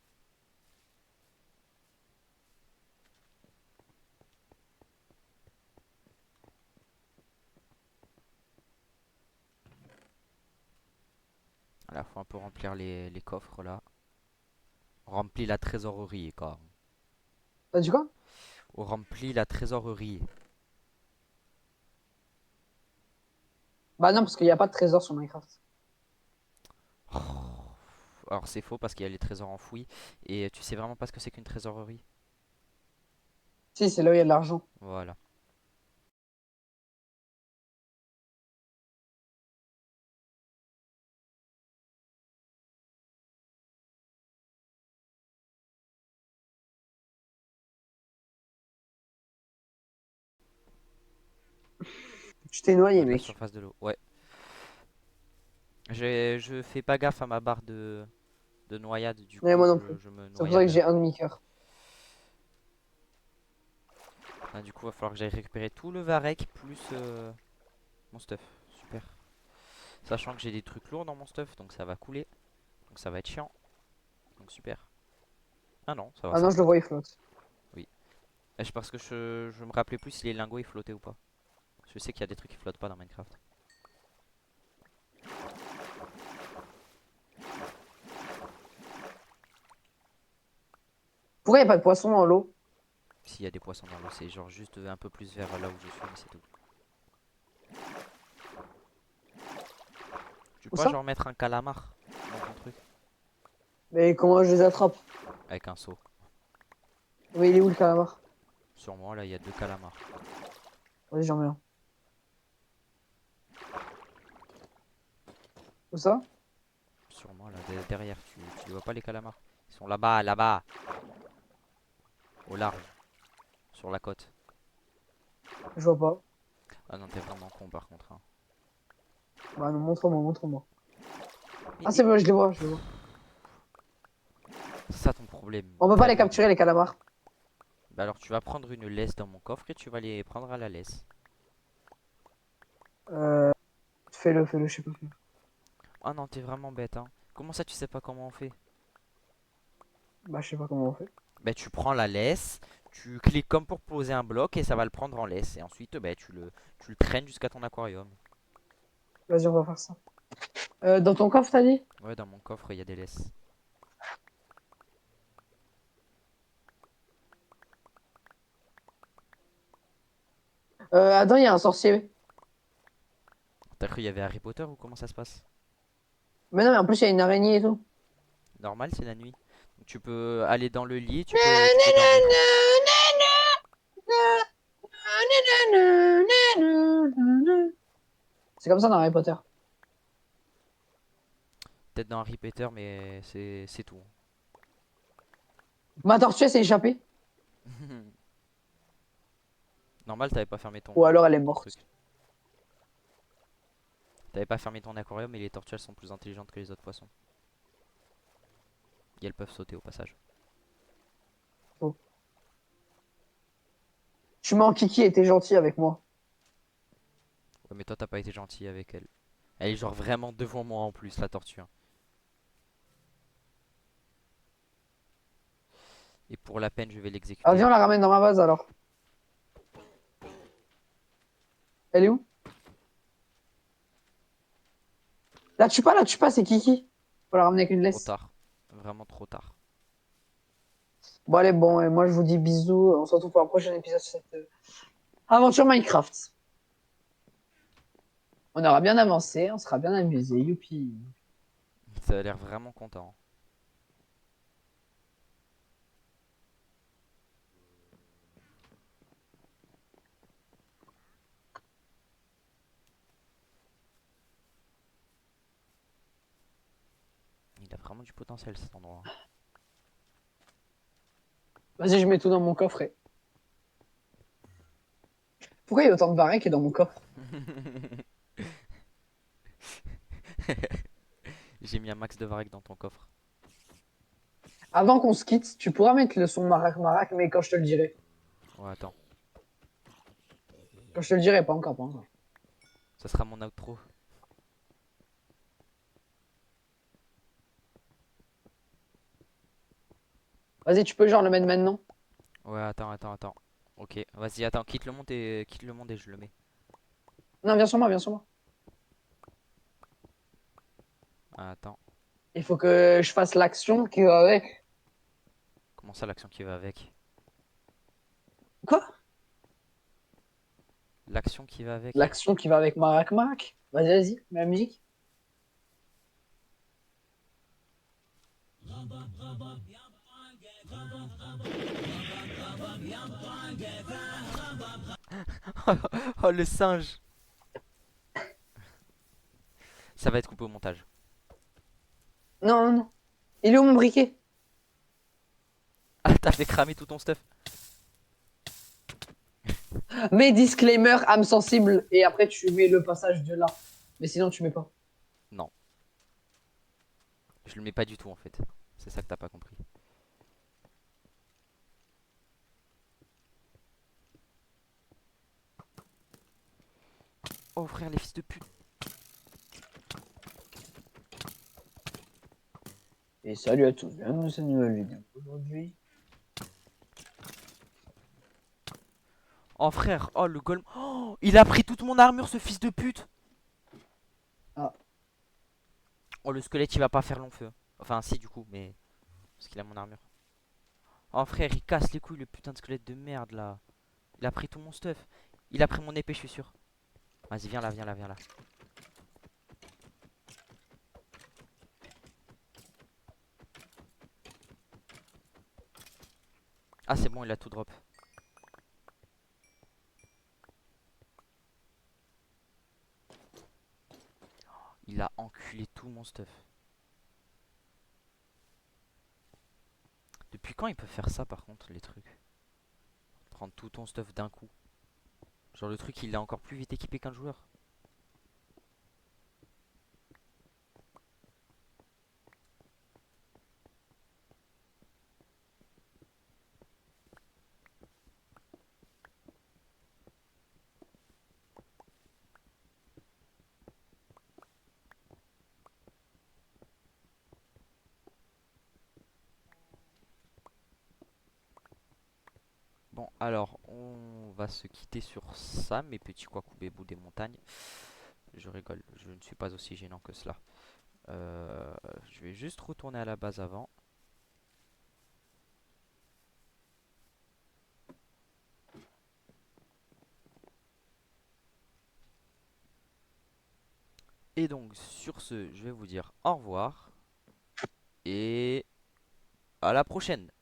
Speaker 3: Là, faut un peu remplir les coffres là. Remplis la trésorerie, quoi.
Speaker 2: T'as dit quoi?
Speaker 3: On remplit la trésorerie.
Speaker 2: Bah non, parce qu'il n'y a pas de trésor sur Minecraft.
Speaker 3: Oh. Alors c'est faux parce qu'il y a les trésors enfouis. Et tu sais vraiment pas ce que c'est qu'une trésorerie.
Speaker 2: Si, c'est là où il y a de l'argent.
Speaker 3: Voilà.
Speaker 2: Tu t'es noyé,
Speaker 3: La
Speaker 2: mec.
Speaker 3: surface de l'eau. Ouais. Je fais pas gaffe à ma barre de noyade. Du
Speaker 2: Ouais,
Speaker 3: coup,
Speaker 2: moi non plus.
Speaker 3: je me
Speaker 2: C'est pour ça que
Speaker 3: noyade.
Speaker 2: j'ai un demi-cœur.
Speaker 3: Ah, du coup, va falloir que j'aille récupérer tout le varech plus mon stuff. Super. Sachant que j'ai des trucs lourds dans mon stuff, donc ça va couler. Donc ça va être chiant. Donc super. Ah non, ça va,
Speaker 2: Ah
Speaker 3: ça
Speaker 2: non, je le
Speaker 3: flotte.
Speaker 2: vois, il flotte.
Speaker 3: Oui. Parce que je me rappelais plus si les lingots ils flottaient ou pas. Je sais qu'il y a des trucs qui flottent pas dans Minecraft.
Speaker 2: Pourquoi il n'y a pas de poisson dans l'eau?
Speaker 3: S'il y a des poissons dans l'eau, c'est genre juste un peu plus vers là où je suis, mais c'est tout. Tu
Speaker 2: Où
Speaker 3: peux pas
Speaker 2: ça?
Speaker 3: genre mettre un calamar dans ton truc
Speaker 2: Mais comment je les attrape?
Speaker 3: avec un seau.
Speaker 2: Mais il est où le calamar?
Speaker 3: Sur moi là, il y a deux calamars.
Speaker 2: Vas-y, j'en mets un. Où ça?
Speaker 3: Sur moi là, derrière, tu les vois pas les calamars? Ils sont là-bas, là-bas, au large, sur la côte.
Speaker 2: Je vois pas.
Speaker 3: Ah non, t'es vraiment con par contre, hein.
Speaker 2: Bah non, montre-moi, montre-moi.
Speaker 3: Mais,
Speaker 2: Ah, c'est bon, je les vois, je les vois.
Speaker 3: c'est ça ton problème,
Speaker 2: On peut pas
Speaker 3: très
Speaker 2: les
Speaker 3: bébé.
Speaker 2: capturer, les calamars.
Speaker 3: Bah alors tu vas prendre une laisse dans mon coffre et tu vas les prendre à la laisse.
Speaker 2: Euh, fais-le, je sais pas faire.
Speaker 3: Oh non, t'es vraiment bête, hein. Comment ça tu sais pas comment on fait?
Speaker 2: Bah, je sais pas comment on fait.
Speaker 3: Bah tu prends la laisse, tu cliques comme pour poser un bloc et ça va le prendre en laisse. Et ensuite bah, tu le traînes jusqu'à ton aquarium.
Speaker 2: Vas-y, on va faire ça. Dans ton coffre, t'as dit?
Speaker 3: Ouais, dans mon coffre il y a des laisses.
Speaker 2: Adam, il y a un sorcier.
Speaker 3: T'as cru qu'il y avait Harry Potter ou comment ça se passe?
Speaker 2: Mais non, mais en plus, il y a une araignée et tout.
Speaker 3: Normal, c'est la nuit. Donc, tu peux aller dans le lit, tu peux dormir.
Speaker 2: C'est comme ça dans Harry Potter.
Speaker 3: Peut-être dans Harry Potter, mais c'est tout.
Speaker 2: Ma tortue, s'est échappée.
Speaker 3: Normal, t'avais pas fermé
Speaker 2: Ou alors elle est
Speaker 3: ton truc.
Speaker 2: morte.
Speaker 3: T'avais pas fermé ton aquarium et les tortues elles sont plus intelligentes que les autres poissons. Et elles peuvent sauter au passage.
Speaker 2: Oh. Tu mens, Kiki était gentil avec moi.
Speaker 3: Ouais, mais toi t'as pas été gentil avec elle. Elle est genre vraiment devant moi en plus, la tortue, hein. Et pour la peine, je vais
Speaker 2: Ah,
Speaker 3: l'exécuter.
Speaker 2: viens, on la ramène dans ma vase alors. Elle est où? La tue pas, c'est Kiki. Faut la ramener avec une
Speaker 3: Trop
Speaker 2: laisse.
Speaker 3: tard. Vraiment trop tard.
Speaker 2: Bon, allez, bon, et moi je vous dis bisous. On se retrouve pour un prochain épisode sur cette aventure Minecraft. On aura bien avancé, on sera bien amusé. Youpi.
Speaker 3: Ça a l'air vraiment content. Il a vraiment du potentiel cet endroit, hein.
Speaker 2: Vas-y, je mets tout dans mon coffret. Pourquoi il y a autant de varech dans mon coffre?
Speaker 3: J'ai mis un max de varech dans ton coffre.
Speaker 2: Avant qu'on se quitte, tu pourras mettre le son Marac Marac, mais quand je te le dirai.
Speaker 3: Ouais, attends.
Speaker 2: Quand je te le dirai, pas encore, pas encore.
Speaker 3: Ça sera mon outro.
Speaker 2: Vas-y, tu peux genre le mettre maintenant?
Speaker 3: Ouais, attends. Ok, vas-y, attends, quitte le monde et je le mets.
Speaker 2: Non, viens sur moi, viens sur moi.
Speaker 3: Attends,
Speaker 2: Il faut que je fasse l'action qui va avec.
Speaker 3: comment ça l'action qui va avec?
Speaker 2: Quoi?
Speaker 3: L'action qui va avec?
Speaker 2: L'action qui va avec Marac Marac. Vas-y, vas-y, mets la musique.
Speaker 3: Oh le singe! Ça va être coupé au montage.
Speaker 2: Non, non, non. Il est où mon briquet?
Speaker 3: Ah, t'as fait cramer tout ton stuff.
Speaker 2: Mets disclaimer, âme sensible, et après tu mets le passage de là. Mais sinon, tu mets pas.
Speaker 3: Non, je le mets pas du tout en fait. C'est ça que t'as pas compris. Oh frère, les fils de pute.
Speaker 2: Et salut à tous, bienvenue dans cette nouvelle vidéo. Aujourd'hui,
Speaker 3: Oh frère, oh le golem. Oh, il a pris toute mon armure ce fils de pute.
Speaker 2: ah,
Speaker 3: Oh le squelette il va pas faire long feu. Enfin si du coup, mais parce qu'il a mon armure. Oh frère, il casse les couilles le putain de squelette de merde là. Il a pris tout mon stuff. Il a pris mon épée, je suis sûr. Vas-y, viens là. Ah c'est bon, il a tout drop. Il a enculé tout mon stuff. Depuis quand il peut faire ça par contre, les trucs? Prendre tout ton stuff d'un coup. Genre le truc il est encore plus vite équipé qu'un joueur. Bon alors on va se quitter sur ça mes petits Kwakubébou des montagnes. Je rigole, je ne suis pas aussi gênant que cela. Je vais juste retourner à la base avant. Et donc sur ce, je vais vous dire au revoir et à la prochaine.